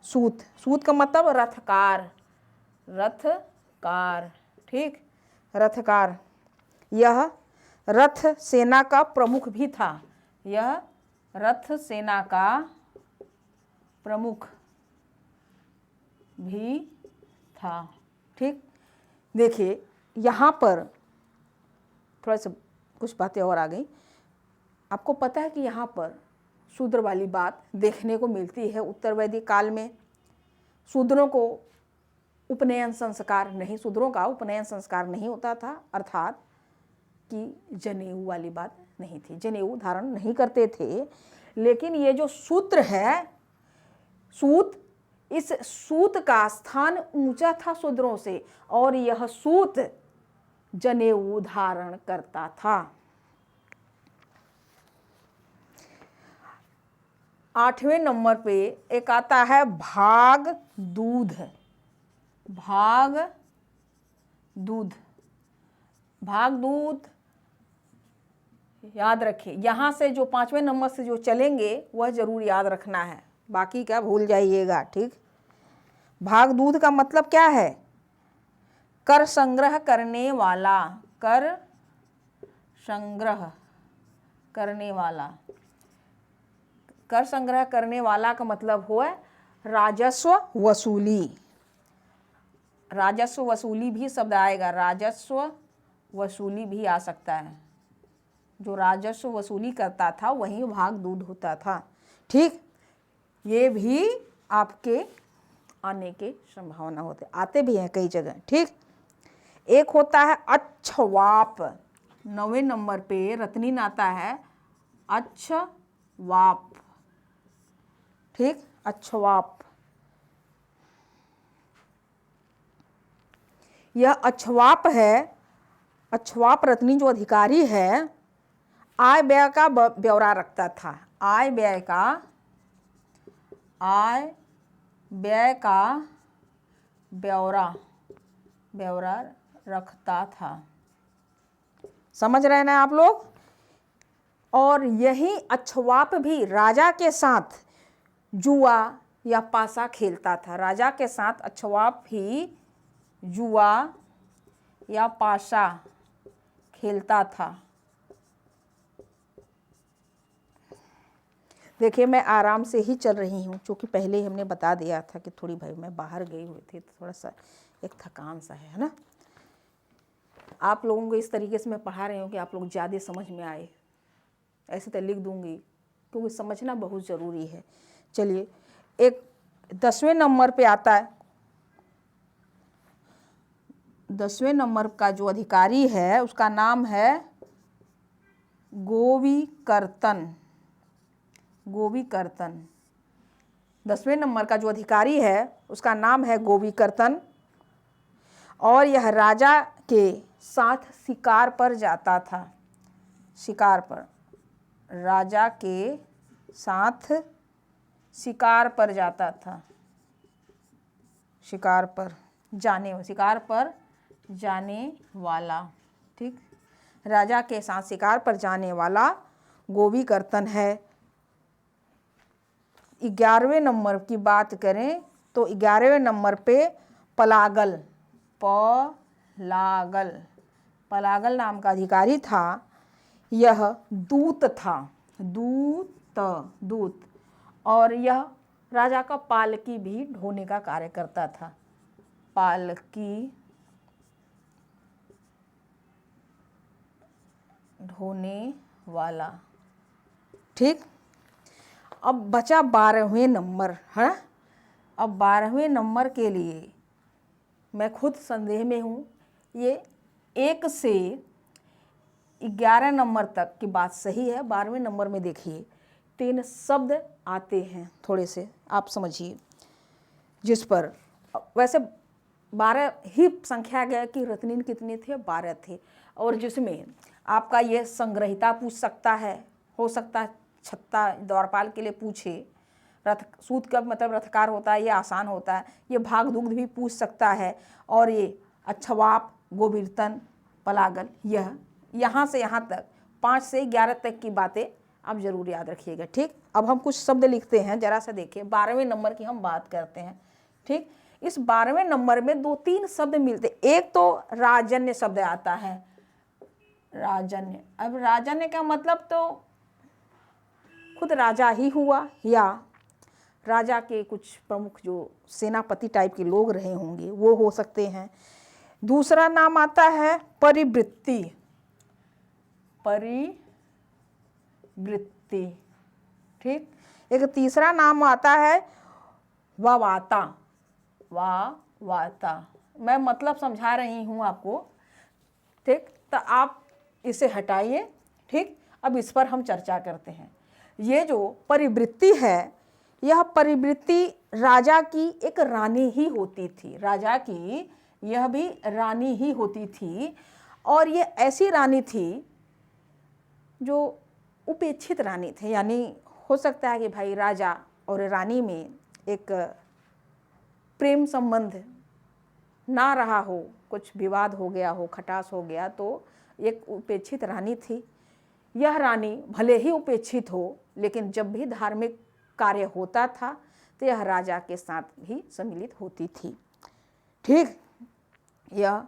सूत का मतलब रथकार, ठीक, रथकार। यह रथ सेना का प्रमुख भी था, यह रथ सेना का प्रमुख भी था, ठीक। देखिए यहाँ पर थोड़ा सा कुछ बातें और आ गई। आपको पता है कि यहाँ पर शूद्र वाली बात देखने को मिलती है। उत्तर वैदिक काल में शूद्रों को उपनयन संस्कार नहीं, शूद्रों का उपनयन संस्कार नहीं होता था, अर्थात कि जनेऊ वाली बात नहीं थी, जनेऊ धारण नहीं करते थे। लेकिन ये जो सूत्र है, सूत, इस सूत का स्थान ऊंचा था शूद्रों से, और यह सूत जनेऊ धारण करता था। 8वें नंबर पे एक आता है भाग दूध। भाग दूध याद रखिए। यहाँ से जो 5वें नंबर से जो चलेंगे वह जरूर याद रखना है, बाकी क्या भूल जाइएगा, ठीक। भाग दूध का मतलब क्या है, कर संग्रह करने वाला, कर संग्रह करने वाला। कर संग्रह करने वाला का मतलब हुआ राजस्व वसूली। राजस्व वसूली भी शब्द आएगा, राजस्व वसूली भी आ सकता है। जो राजस्व वसूली करता था वही भाग दूध होता था, ठीक। ये भी आपके आने के संभावना होते, आते भी हैं कई जगह, ठीक। एक होता है अच्छवाप। 9वें नंबर पे रत्निन आता है अच्छवाप, ठीक, अच्छवाप। यह अच्छवाप है, अच्छवाप रत्नी जो अधिकारी है, आय व्यय का ब्यौरा रखता था, आय व्यय का आय व्यय का ब्यौरा रखता था। समझ रहे हैं ना आप लोग। और यही अक्षवाप भी राजा के साथ जुआ या पासा खेलता था। राजा के साथ अक्षवाप भी जुआ या पासा खेलता था। देखिए मैं आराम से ही चल रही हूँ, क्योंकि पहले ही हमने बता दिया था कि थोड़ी भाई मैं बाहर गई हुई थी, तो थोड़ा सा एक थकान सा है ना। आप लोगों को इस तरीके से मैं पढ़ा रही हूँ कि आप लोग ज़्यादा समझ में आए। ऐसे तो लिख दूंगी, क्योंकि समझना बहुत ज़रूरी है। चलिए, एक 10वें नंबर पे आता है। 10वें नंबर का जो अधिकारी है उसका नाम है गोविकर्तन। 10वें नंबर का जो अधिकारी है उसका नाम है गोविकर्तन, और यह राजा के साथ शिकार पर जाता था। शिकार पर, राजा के साथ शिकार पर जाता था। शिकार पर जाने वाला, ठीक, राजा के साथ शिकार पर जाने वाला गोविकर्तन है। 11वें नंबर की बात करें तो 11वें नंबर पे पलागल नाम का अधिकारी था। यह दूत था, दूत, और यह राजा का पालकी भी ढोने का कार्य करता था। पालकी ढोने वाला, ठीक। अब बचा 12वें नंबर है। अब 12वें नंबर के लिए मैं खुद संदेह में हूँ। ये 1 से 11 नंबर तक की बात सही है। 12वें नंबर में देखिए 3 शब्द आते हैं, थोड़े से आप समझिए, जिस पर वैसे 12 ही संख्या गया कि रत्नीन कितने थे, 12 थे। और जिसमें आपका ये संग्रहिता पूछ सकता है, हो सकता है छत्ता द्वारपाल के लिए पूछे। रथ सूत का मतलब रथकार होता है, ये आसान होता है। ये भाग दुग्ध भी पूछ सकता है। और ये अक्षवाप, गोविकर्तन, पलागल, यह यहाँ से यहाँ तक 5 से 11 तक की बातें आप जरूर याद रखिएगा, ठीक। अब हम कुछ शब्द लिखते हैं, जरा सा देखिए। 12वें नंबर की हम बात करते हैं, ठीक। इस 12वें नंबर में 2-3 शब्द मिलते। एक तो राजन्य शब्द आता है, राजन्य। अब राजन्य का मतलब तो खुद राजा ही हुआ, या राजा के कुछ प्रमुख जो सेनापति टाइप के लोग रहे होंगे वो हो सकते हैं। दूसरा नाम आता है परिवृत्ति, ठीक। एक तीसरा नाम आता है वावाता। मैं मतलब समझा रही हूँ आपको, ठीक। तो आप इसे हटाइए, ठीक। अब इस पर हम चर्चा करते हैं। ये जो परिवृत्ति है, यह परिवृत्ति राजा की एक रानी ही होती थी। राजा की यह भी रानी ही होती थी, और ये ऐसी रानी थी जो उपेक्षित रानी थे। यानी हो सकता है कि भाई राजा और रानी में एक प्रेम संबंध ना रहा हो, कुछ विवाद हो गया हो, खटास हो गया, तो एक उपेक्षित रानी थी। यह रानी भले ही उपेक्षित हो, लेकिन जब भी धार्मिक कार्य होता था तो यह राजा के साथ भी सम्मिलित होती थी, ठीक। यह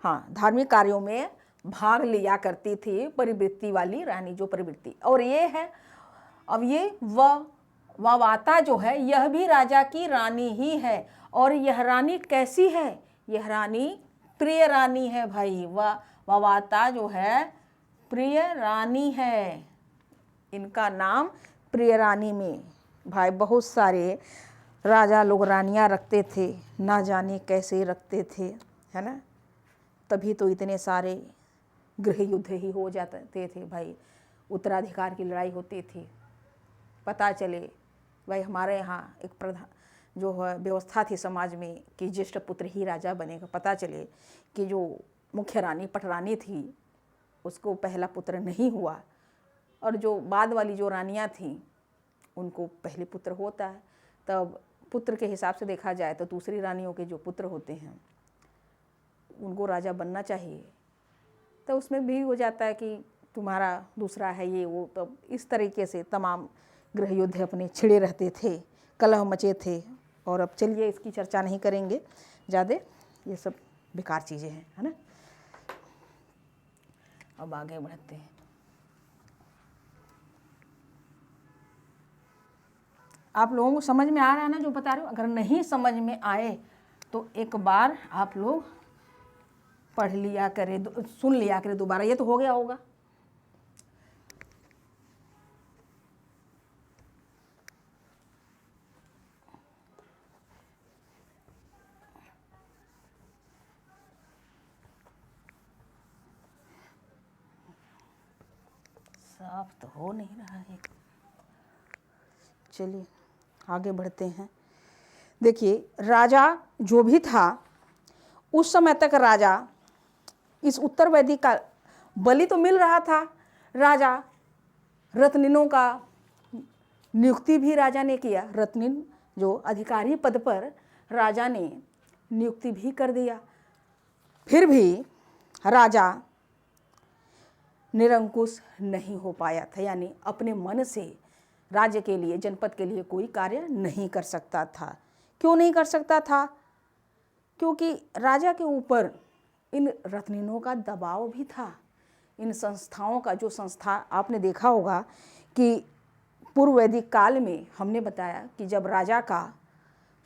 धार्मिक कार्यों में भाग लिया करती थी, परिवृत्ति वाली रानी जो परिवृत्ति। और ये है, अब ये वावाता जो है, यह भी राजा की रानी ही है। और यह रानी कैसी है? यह रानी प्रिय रानी है भाई। वावाता जो है प्रिय रानी है। इनका नाम प्रिय रानी में भाई बहुत सारे राजा लोग रानियां रखते थे, ना जाने कैसे रखते थे, है ना। तभी तो इतने सारे गृह युद्ध ही हो जाते थे भाई, उत्तराधिकार की लड़ाई होती थी। पता चले भाई हमारे यहाँ एक प्रधान जो है व्यवस्था थी समाज में कि ज्येष्ठ पुत्र ही राजा बनेगा। पता चले कि जो मुख्य रानी पटरानी थी उसको पहला पुत्र नहीं हुआ, और जो बाद वाली जो रानियाँ थीं उनको पहले पुत्र होता है, तब पुत्र के हिसाब से देखा जाए तो दूसरी रानियों के जो पुत्र होते हैं उनको राजा बनना चाहिए। तो उसमें भी हो जाता है कि तुम्हारा दूसरा है ये वो। तो इस तरीके से तमाम गृह युद्ध अपने छिड़े रहते थे, कलह मचे थे। और अब चलिए इसकी चर्चा नहीं करेंगे ज़्यादा, ये सब बेकार चीज़ें हैं, है ना। अब आगे बढ़ते हैं। आप लोगों को समझ में आ रहा है ना जो बता रहे हो? अगर नहीं समझ में आए तो एक बार आप लोग पढ़ लिया करें, सुन लिया करें दोबारा, ये तो हो गया होगा। साफ तो हो नहीं रहा है। चलिए आगे बढ़ते हैं। देखिए, राजा जो भी था उस समय तक राजा इस उत्तर वैदिक का बलि तो मिल रहा था। राजा रत्निनों का नियुक्ति भी राजा ने किया। रत्निन जो अधिकारी पद पर राजा ने नियुक्ति भी कर दिया। फिर भी राजा निरंकुश नहीं हो पाया था, यानी अपने मन से राज्य के लिए, जनपद के लिए कोई कार्य नहीं कर सकता था। क्यों नहीं कर सकता था? क्योंकि राजा के ऊपर इन रत्निनों का दबाव भी था। इन संस्थाओं का, जो संस्था आपने देखा होगा कि पूर्व वैदिक काल में हमने बताया कि जब राजा का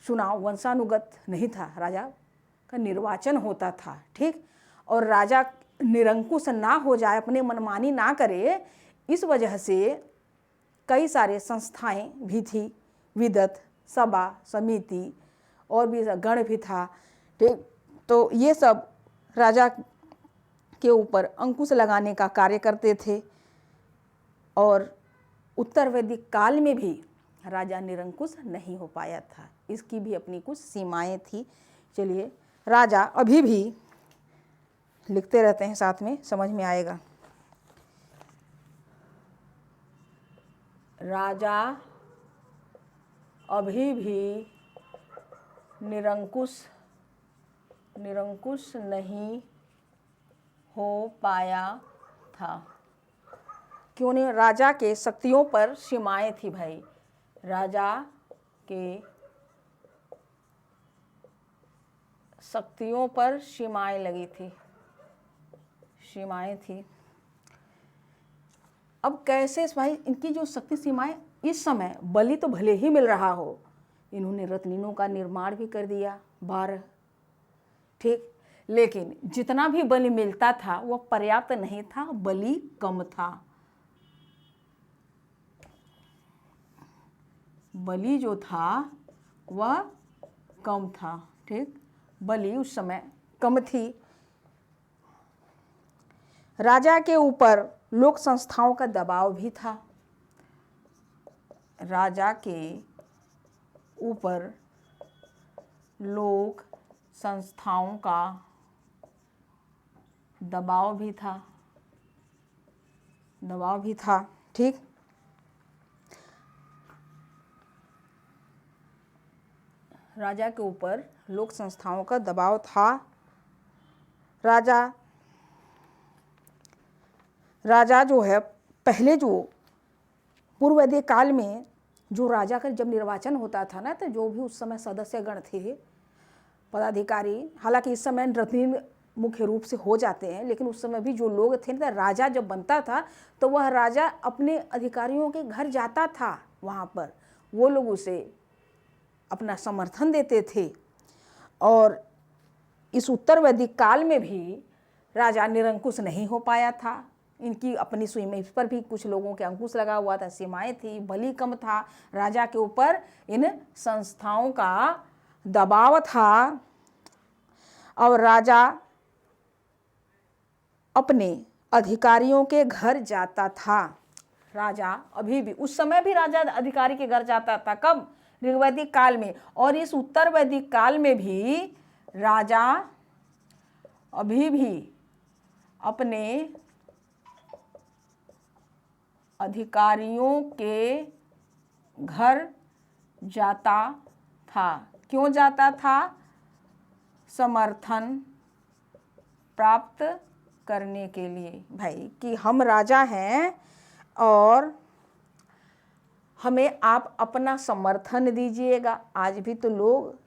चुनाव वंशानुगत नहीं था, राजा का निर्वाचन होता था, ठीक। और राजा निरंकुश ना हो जाए, अपने मनमानी ना करे, इस वजह से कई सारे संस्थाएं भी थी, विदत, सभा, समिति और भी गण भी था, ठीक। तो ये सब राजा के ऊपर अंकुश लगाने का कार्य करते थे। और उत्तर वैदिक काल में भी राजा निरंकुश नहीं हो पाया था, इसकी भी अपनी कुछ सीमाएं थी। चलिए, राजा अभी भी लिखते रहते हैं, साथ में समझ में आएगा। राजा अभी भी निरंकुश नहीं हो पाया था। क्यों नहीं? राजा के शक्तियों पर सीमाएं थी भाई। राजा के शक्तियों पर सीमाएं लगी थी, सीमाएं थी। अब कैसे भाई इनकी जो शक्ति सीमाएं, इस समय बलि तो भले ही मिल रहा हो, इन्होंने रत्निनों का निर्माण भी कर दिया 12, ठीक। लेकिन जितना भी बलि मिलता था वह पर्याप्त नहीं था, बलि कम था। बलि जो था वह कम था, ठीक। बलि उस समय कम थी। राजा के ऊपर लोक संस्थाओं का दबाव भी था। राजा के ऊपर लोक संस्थाओं का दबाव भी था, ठीक। राजा के ऊपर लोक संस्थाओं का दबाव था। राजा जो है, पहले जो पूर्व वैदिक काल में जो राजा का जब निर्वाचन होता था ना, तो जो भी उस समय सदस्यगण थे, पदाधिकारी, हालांकि इस समय रत्निन मुख्य रूप से हो जाते हैं, लेकिन उस समय भी जो लोग थे ना, राजा जब बनता था तो वह राजा अपने अधिकारियों के घर जाता था, वहाँ पर वो लोग उसे अपना समर्थन देते थे। और इस उत्तर वैदिक काल में भी राजा निरंकुश नहीं हो पाया था। इनकी अपनी सीमा, इस पर भी कुछ लोगों के अंकुश लगा हुआ था, सीमाएं थी, बलि कम था, राजा के ऊपर इन संस्थाओं का दबाव था। और राजा अपने अधिकारियों के घर जाता था। राजा अभी भी, उस समय भी राजा अधिकारी के घर जाता था। कब? ऋग्वैदिक काल में। और इस उत्तर वैदिक काल में भी राजा अभी भी अपने अधिकारियों के घर जाता था। क्यों जाता था? समर्थन प्राप्त करने के लिए। भाई कि हम राजा हैं और हमें आप अपना समर्थन दीजिएगा। आज भी तो लोग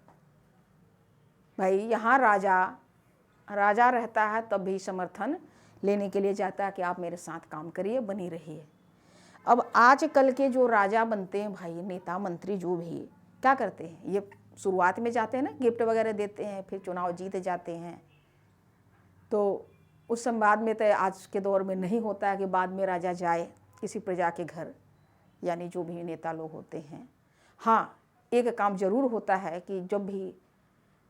भाई यहाँ राजा रहता है तब भी समर्थन लेने के लिए जाता है कि आप मेरे साथ काम करिए, बनी रहिए। अब आजकल के जो राजा बनते हैं भाई, नेता मंत्री जो भी, क्या करते हैं? ये शुरुआत में जाते हैं ना, गिफ्ट वगैरह देते हैं, फिर चुनाव जीत जाते हैं। तो उस समय बाद में तो आज के दौर में नहीं होता है कि बाद में राजा जाए किसी प्रजा के घर, यानी जो भी नेता लोग होते हैं। हाँ, एक काम जरूर होता है कि जब भी,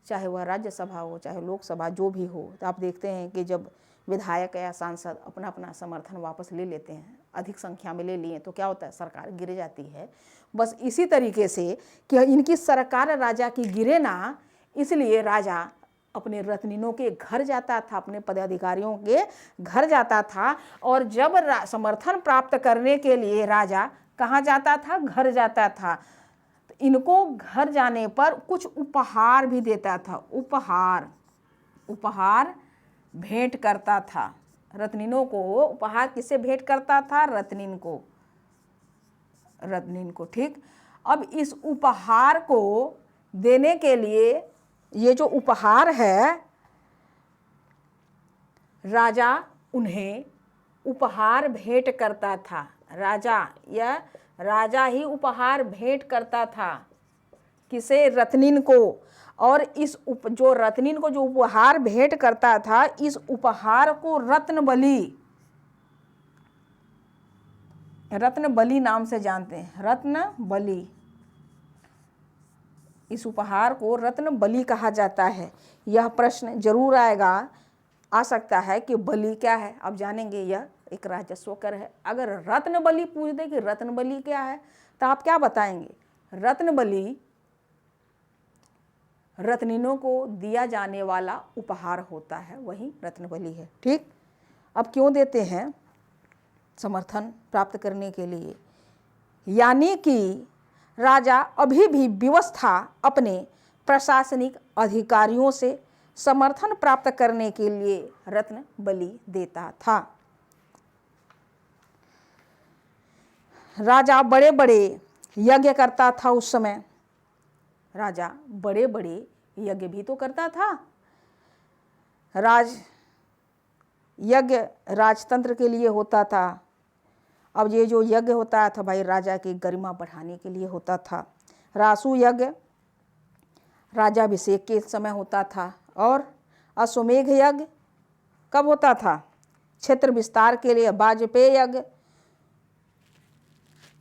चाहे वह राज्यसभा हो चाहे लोकसभा जो भी हो, तो आप देखते हैं कि जब विधायक या सांसद अपना अपना समर्थन वापस ले लेते हैं, अधिक संख्या में ले लिए, तो क्या होता है? सरकार गिर जाती है। बस इसी तरीके से कि इनकी सरकार राजा की गिरे ना, इसलिए राजा अपने रत्निनों के घर जाता था, अपने पदाधिकारियों के घर जाता था। और जब समर्थन प्राप्त करने के लिए राजा कहाँ जाता था? घर जाता था। इनको घर जाने पर कुछ उपहार भी देता था। उपहार भेंट करता था रत्निनों को। उपहार किसे भेंट करता था? रत्निन को। ठीक। अब इस उपहार को देने के लिए, ये जो उपहार है, राजा उन्हें उपहार भेंट करता था। राजा ही उपहार भेंट करता था। किसे? रत्निन को। और इस जो रत्निन को जो उपहार भेंट करता था, इस उपहार को रत्न बलि नाम से जानते हैं। रत्न बलि, इस उपहार को रत्न बलि कहा जाता है। यह प्रश्न जरूर आ सकता है कि बलि क्या है? आप जानेंगे, यह एक राजस्व कर है। अगर रत्न बलि पूछ दे कि रत्न बलि क्या है, तो आप क्या बताएंगे? रत्न बलि रत्निनों को दिया जाने वाला उपहार होता है, वही रत्न बलि है। ठीक। अब क्यों देते हैं? समर्थन प्राप्त करने के लिए। यानी कि राजा अभी भी व्यवस्था अपने प्रशासनिक अधिकारियों से समर्थन प्राप्त करने के लिए रत्न बलि देता था। राजा बड़े बड़े यज्ञ करता था उस समय। राजा बड़े बड़े यज्ञ भी तो करता था। यज्ञ राजतंत्र के लिए होता था। अब ये जो यज्ञ होता था भाई, राजा की गरिमा बढ़ाने के लिए होता था। रासु यज्ञ राजाभिषेक के समय होता था। और अश्वमेघ यज्ञ कब होता था? क्षेत्र विस्तार के लिए। वाजपेयी यज्ञ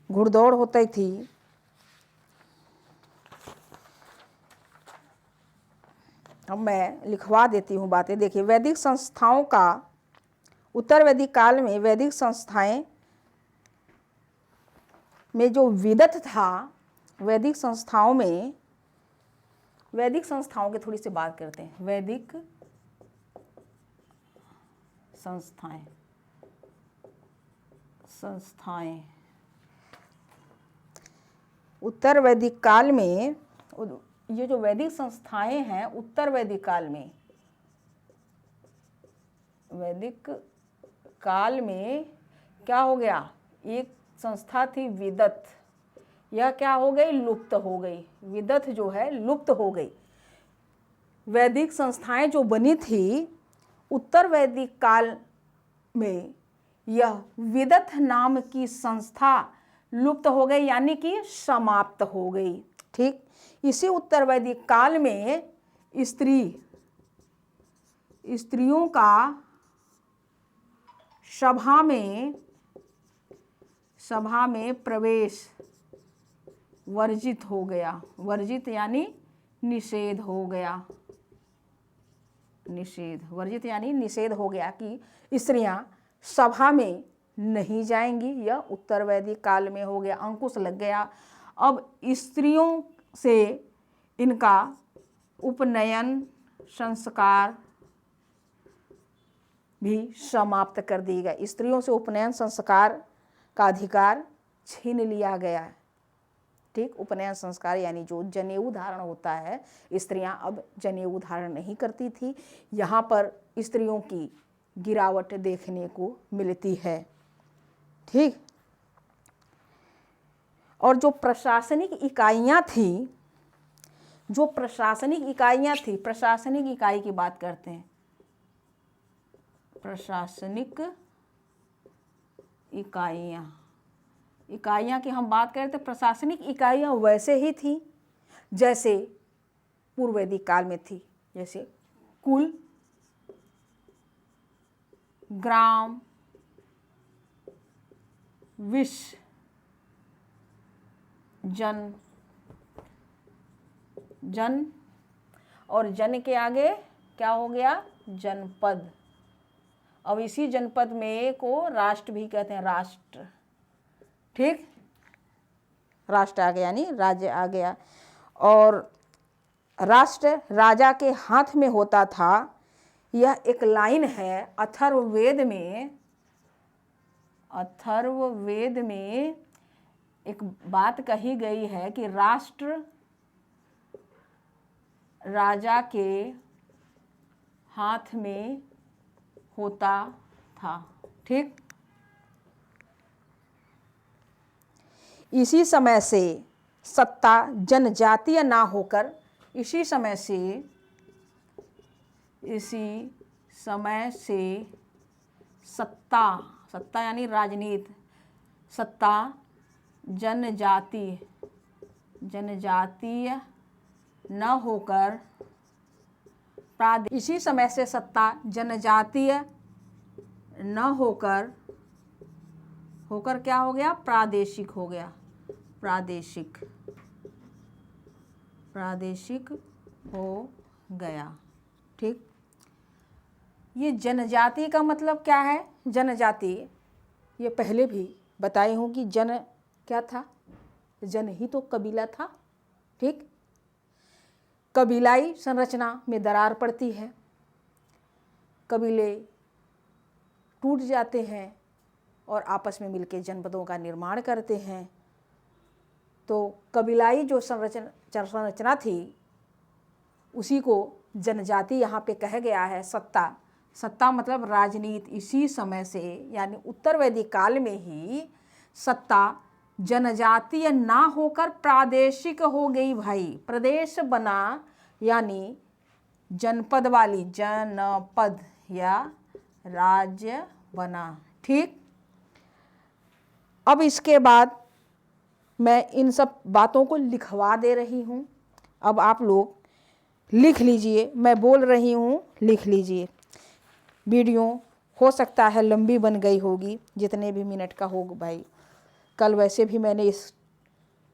घुड़दौड़ होती थी। अब मैं लिखवा देती हूँ बातें। देखिए, वैदिक संस्थाओं का, उत्तर वैदिक काल में वैदिक संस्थाएं में जो विदत था, वैदिक संस्थाओं की थोड़ी सी बात करते हैं। वैदिक संस्थाएं उत्तर वैदिक काल में, ये जो वैदिक संस्थाएं हैं उत्तर वैदिक काल में क्या हो गया? एक संस्था थी विदत, यह क्या हो गई? लुप्त हो गई। विदत जो है लुप्त हो गई। वैदिक संस्थाएं जो बनी थी उत्तर वैदिक काल में, यह विदत नाम की संस्था लुप्त हो गई, यानी कि समाप्त हो गई। ठीक। इसी उत्तर वैदिक काल में स्त्रियों का सभा में प्रवेश वर्जित हो गया। वर्जित यानी निषेध हो गया। वर्जित यानी निषेध हो गया कि स्त्रियां सभा में नहीं जाएंगी। यह उत्तर वैदिक काल में हो गया, अंकुश लग गया। अब स्त्रियों से इनका उपनयन संस्कार भी समाप्त कर दिया गया। स्त्रियों से उपनयन संस्कार का अधिकार छीन लिया गया। ठीक। उपनयन संस्कार यानी जो जनेऊ धारण होता है, स्त्रियां अब जनेऊ धारण नहीं करती थी। यहाँ पर स्त्रियों की गिरावट देखने को मिलती है, ठीक। और जो प्रशासनिक इकाइयाँ थीं, जो प्रशासनिक इकाइयाँ थी, प्रशासनिक इकाई की बात करते हैं, प्रशासनिक इकाइयाँ की हम बात करें तो प्रशासनिक इकाइयाँ वैसे ही थी जैसे पूर्व वैदिक काल में थी, जैसे कुल, ग्राम, विश्व, जन और जन के आगे क्या हो गया, जनपद। अब इसी जनपद में को राष्ट्र भी कहते हैं, राष्ट्र, ठीक। राष्ट्र आ गया यानी राज्य आ गया। और राष्ट्र राजा के हाथ में होता था। यह एक लाइन है अथर्ववेद में एक बात कही गई है कि राष्ट्र राजा के हाथ में होता था, ठीक। इसी समय से सत्ता जनजातीय ना होकर, इसी समय से सत्ता यानी राजनीति, सत्ता जनजातीय न होकर इसी समय से सत्ता जनजातीय न होकर क्या हो गया, प्रादेशिक हो गया, प्रादेशिक हो गया, ठीक। ये जनजाति का मतलब क्या है, जनजाति, ये पहले भी बताई हूँ कि जन क्या था, जन ही तो कबीला था, ठीक। कबीलाई संरचना में दरार पड़ती है, कबीले टूट जाते हैं और आपस में मिलकर जनपदों का निर्माण करते हैं। तो कबीलाई जो संरचना थी उसी को जनजाति यहाँ पे कहा गया है। सत्ता मतलब राजनीति। इसी समय से यानी उत्तर वैदिक काल में ही सत्ता जनजातीय ना होकर प्रादेशिक हो गई भाई, प्रदेश बना यानी जनपद वाली, जनपद या राज्य बना, ठीक। अब इसके बाद मैं इन सब बातों को लिखवा दे रही हूँ। अब आप लोग लिख लीजिए, मैं बोल रही हूँ, लिख लीजिए। वीडियो हो सकता है लंबी बन गई होगी, जितने भी मिनट का होगा भाई। कल वैसे भी मैंने इस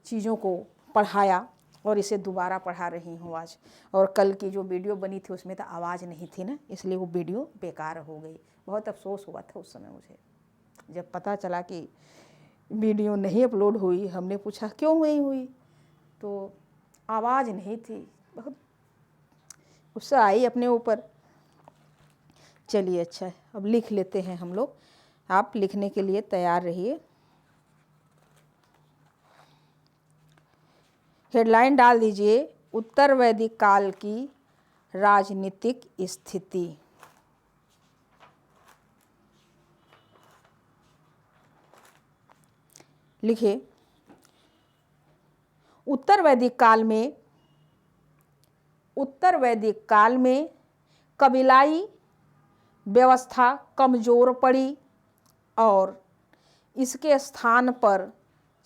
चीज़ों को पढ़ाया और इसे दोबारा पढ़ा रही हूँ आज। और कल की जो वीडियो बनी थी उसमें तो आवाज़ नहीं थी ना, इसलिए वो वीडियो बेकार हो गई। बहुत अफसोस हुआ था उस समय मुझे जब पता चला कि वीडियो नहीं अपलोड हुई। हमने पूछा क्यों नहीं हुई, तो आवाज़ नहीं थी। बहुत गुस्सा आई अपने ऊपर। चलिए अच्छा है, अब लिख लेते हैं हम लोग। आप लिखने के लिए तैयार रहिए। हेडलाइन डाल दीजिए, उत्तर वैदिक काल की राजनीतिक स्थिति। लिखिए, उत्तर वैदिक काल में कबीलाई व्यवस्था कमजोर पड़ी और इसके स्थान पर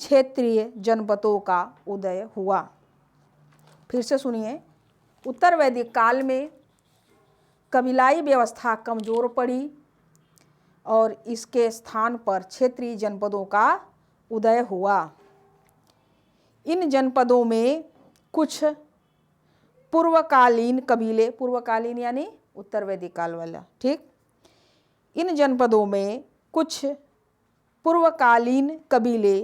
क्षेत्रीय जनपदों का उदय हुआ। फिर से सुनिए, उत्तर वैदिक काल में कबीलाई व्यवस्था कमजोर पड़ी और इसके स्थान पर क्षेत्रीय जनपदों का उदय हुआ। इन जनपदों में कुछ पूर्वकालीन कबीले, पूर्वकालीन यानी उत्तर वैदिक काल वाला, ठीक। इन जनपदों में कुछ पूर्वकालीन कबीले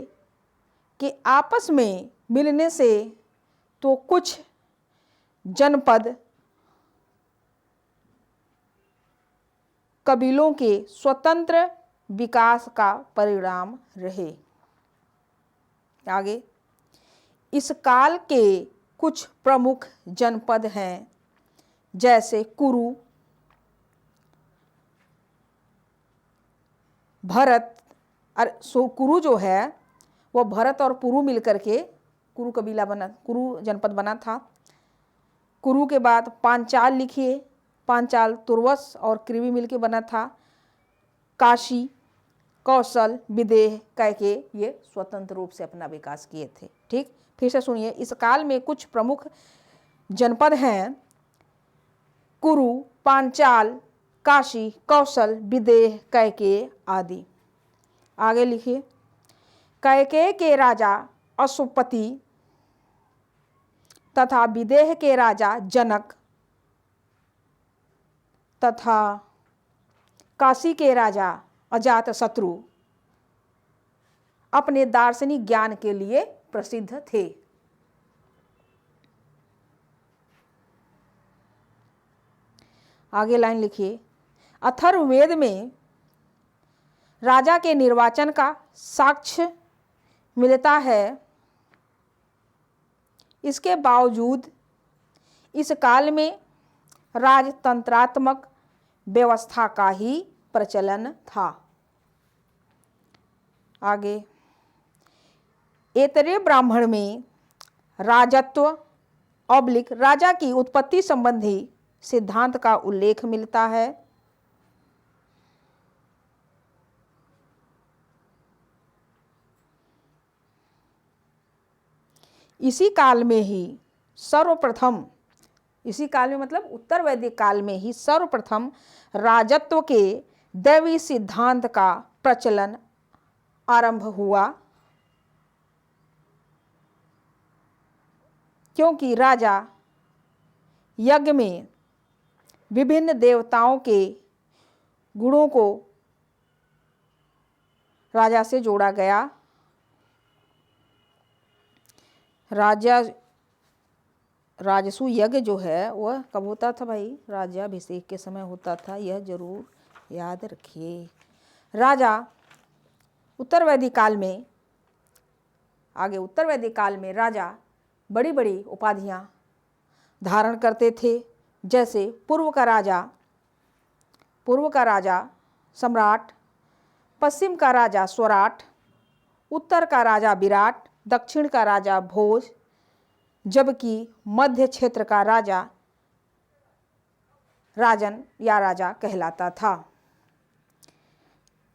के आपस में मिलने से तो कुछ जनपद कबीलों के स्वतंत्र विकास का परिणाम रहे। आगे, इस काल के कुछ प्रमुख जनपद हैं जैसे कुरु, भरत। कुरु जो है वो भरत और पुरु मिलकर के कुरु कबीला बना, कुरु जनपद बना था। कुरु के बाद पांचाल लिखिए, पांचाल तुर्वस और कृवि मिलकर बना था। काशी, कौशल, विदेह कैके ये स्वतंत्र रूप से अपना विकास किए थे। ठीक, फिर से सुनिए, इस काल में कुछ प्रमुख जनपद हैं कुरु, पांचाल, काशी, कौशल, विदेह, कैके आदि। आगे लिखिए, कैके के राजा अशुपति तथा विदेह के राजा जनक तथा काशी के राजा अजातशत्रु अपने दार्शनिक ज्ञान के लिए प्रसिद्ध थे। आगे लाइन लिखिए, अथर्ववेद में राजा के निर्वाचन का साक्ष्य मिलता है। इसके बावजूद इस काल में राजतंत्रात्मक व्यवस्था का ही प्रचलन था। आगे, ऐतरेय ब्राह्मण में राजत्व ऑब्लिक राजा की उत्पत्ति संबंधी सिद्धांत का उल्लेख मिलता है। इसी काल में ही सर्वप्रथम, इसी काल में मतलब उत्तर वैदिक काल में ही सर्वप्रथम राजत्व के दैवी सिद्धांत का प्रचलन आरंभ हुआ, क्योंकि राजा यज्ञ में विभिन्न देवताओं के गुणों को राजा से जोड़ा गया। राजसु यज्ञ जो है वह कब होता था भाई? राज्याभिषेक के समय होता था, यह जरूर याद रखिए। राजा उत्तर वैदिक काल में, आगे उत्तर वैदिक काल में राजा बड़ी बड़ी उपाधियां धारण करते थे, जैसे पूर्व का राजा सम्राट, पश्चिम का राजा स्वराट, उत्तर का राजा विराट, दक्षिण का राजा भोज, जबकि मध्य क्षेत्र का राजा राजन या राजा कहलाता था।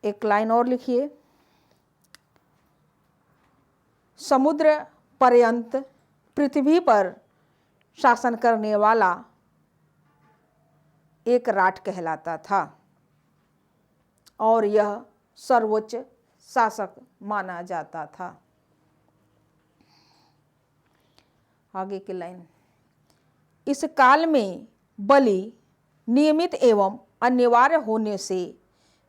एक लाइन और लिखिए, समुद्र पर्यंत पृथ्वी पर शासन करने वाला एक राट कहलाता था और यह सर्वोच्च शासक माना जाता था। आगे की लाइन, इस काल में बलि नियमित एवं अनिवार्य होने से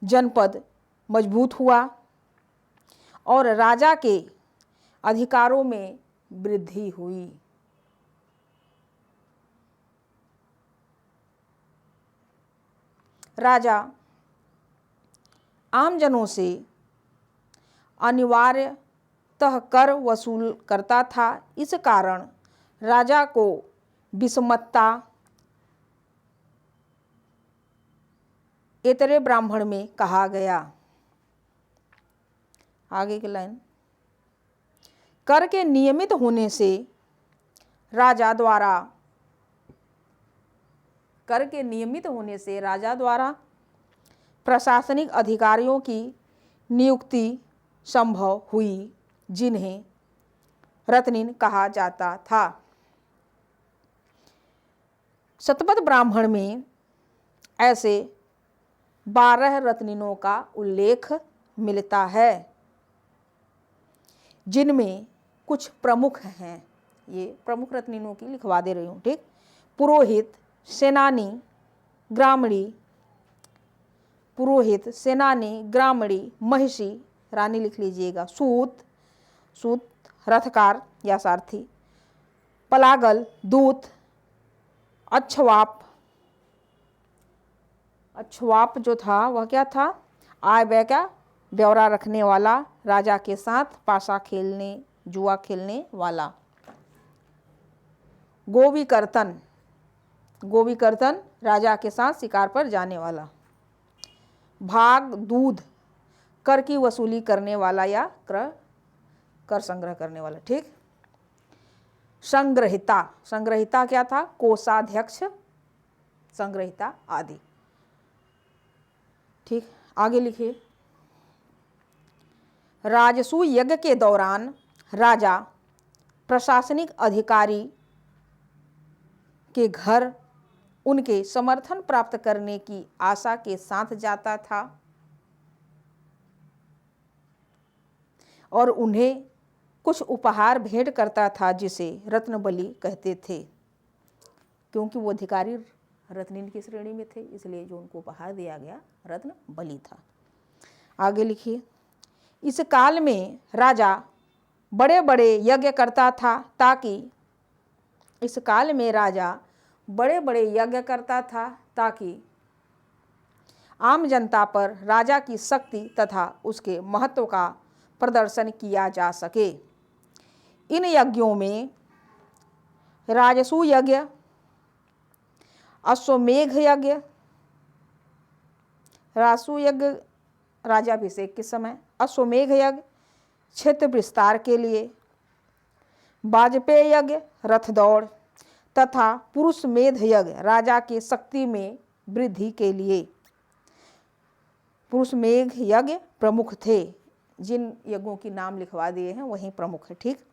जनपद मजबूत हुआ और राजा के अधिकारों में वृद्धि हुई। राजा आमजनों से अनिवार्यतः कर वसूल करता था। इस कारण राजा को विषमता ऐतरेय ब्राह्मण में कहा गया। आगे की लाइन, कर के नियमित होने से राजा द्वारा प्रशासनिक अधिकारियों की नियुक्ति संभव हुई, जिन्हें रत्निन कहा जाता था। शतपथ ब्राह्मण में ऐसे 12 रत्निनों का उल्लेख मिलता है, जिनमें कुछ प्रमुख हैं। ये प्रमुख रत्निनों की लिखवा दे रही हूँ, ठीक। पुरोहित, सेनानी, ग्रामणी, महिषी, रानी लिख लीजिएगा, सूत रथकार या सारथी, पलागल, दूत, अच्छवाप जो था वह क्या था? आय व्यय का ब्यौरा रखने वाला, राजा के साथ पासा खेलने, जुआ खेलने वाला। गोविकर्तन, गोविकर्तन राजा के साथ शिकार पर जाने वाला। भाग दूध, कर की वसूली करने वाला या कर संग्रह करने वाला। ठीक। संग्रहिता, संग्रहिता क्या था? कोषाध्यक्ष, संग्रहिता आदि। ठीक। आगे लिखिए। राजसूय यज्ञ के दौरान राजा प्रशासनिक अधिकारी के घर उनके समर्थन प्राप्त करने की आशा के साथ जाता था और उन्हें कुछ उपहार भेंट करता था जिसे रत्न बलि कहते थे। क्योंकि वो अधिकारी रत्निन की श्रेणी में थे, इसलिए जो उनको उपहार दिया गया रत्न बलि था। आगे लिखिए। इस काल में राजा बड़े बड़े यज्ञ करता था ताकि, इस काल में राजा बड़े बड़े यज्ञ करता था ताकि आम जनता पर राजा की शक्ति तथा उसके महत्व का प्रदर्शन किया जा सके। इन यज्ञों में राजसूय यज्ञ, अश्वमेघ यज्ञ, राजसूय यज्ञ राज्याभिषेक के समय, अश्वमेघ यज्ञ क्षेत्र विस्तार के लिए, वाजपेय यज्ञ रथ दौड़ तथा पुरुष मेध यज्ञ राजा की शक्ति में वृद्धि के लिए। पुरुष मेघ यज्ञ प्रमुख थे। जिन यज्ञों की नाम लिखवा दिए हैं वही प्रमुख है। ठीक।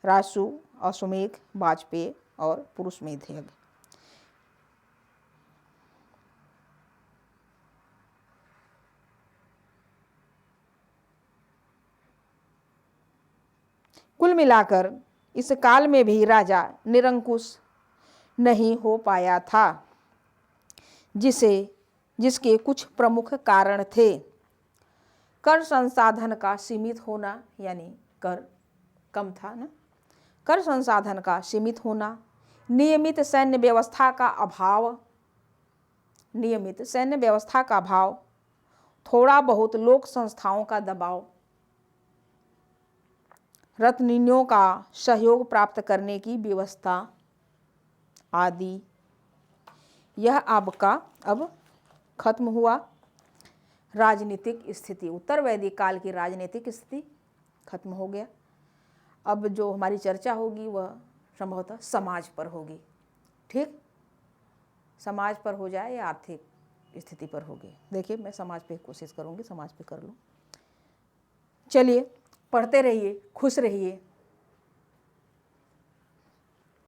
राजसूय, अश्वमेघ, वाजपेय और पुरुष मेध यज्ञ। कुल मिलाकर इस काल में भी राजा निरंकुश नहीं हो पाया था, जिसके कुछ प्रमुख कारण थे। कर संसाधन का सीमित होना, यानी कर कम था ना, कर संसाधन का सीमित होना, नियमित सैन्य व्यवस्था का अभाव, नियमित सैन्य व्यवस्था का अभाव, थोड़ा बहुत लोक संस्थाओं का दबाव, रत्निनियों का सहयोग प्राप्त करने की व्यवस्था आदि। यह अब खत्म हुआ। राजनीतिक स्थिति, उत्तर वैदिक काल की राजनीतिक स्थिति खत्म हो गया। अब जो हमारी चर्चा होगी वह संभवतः समाज पर होगी। ठीक। समाज पर हो जाए या आर्थिक स्थिति पर होगी। देखिए, मैं समाज पे कोशिश करूँगी, समाज पे कर लूँ। चलिए, पढ़ते रहिए, खुश रहिए।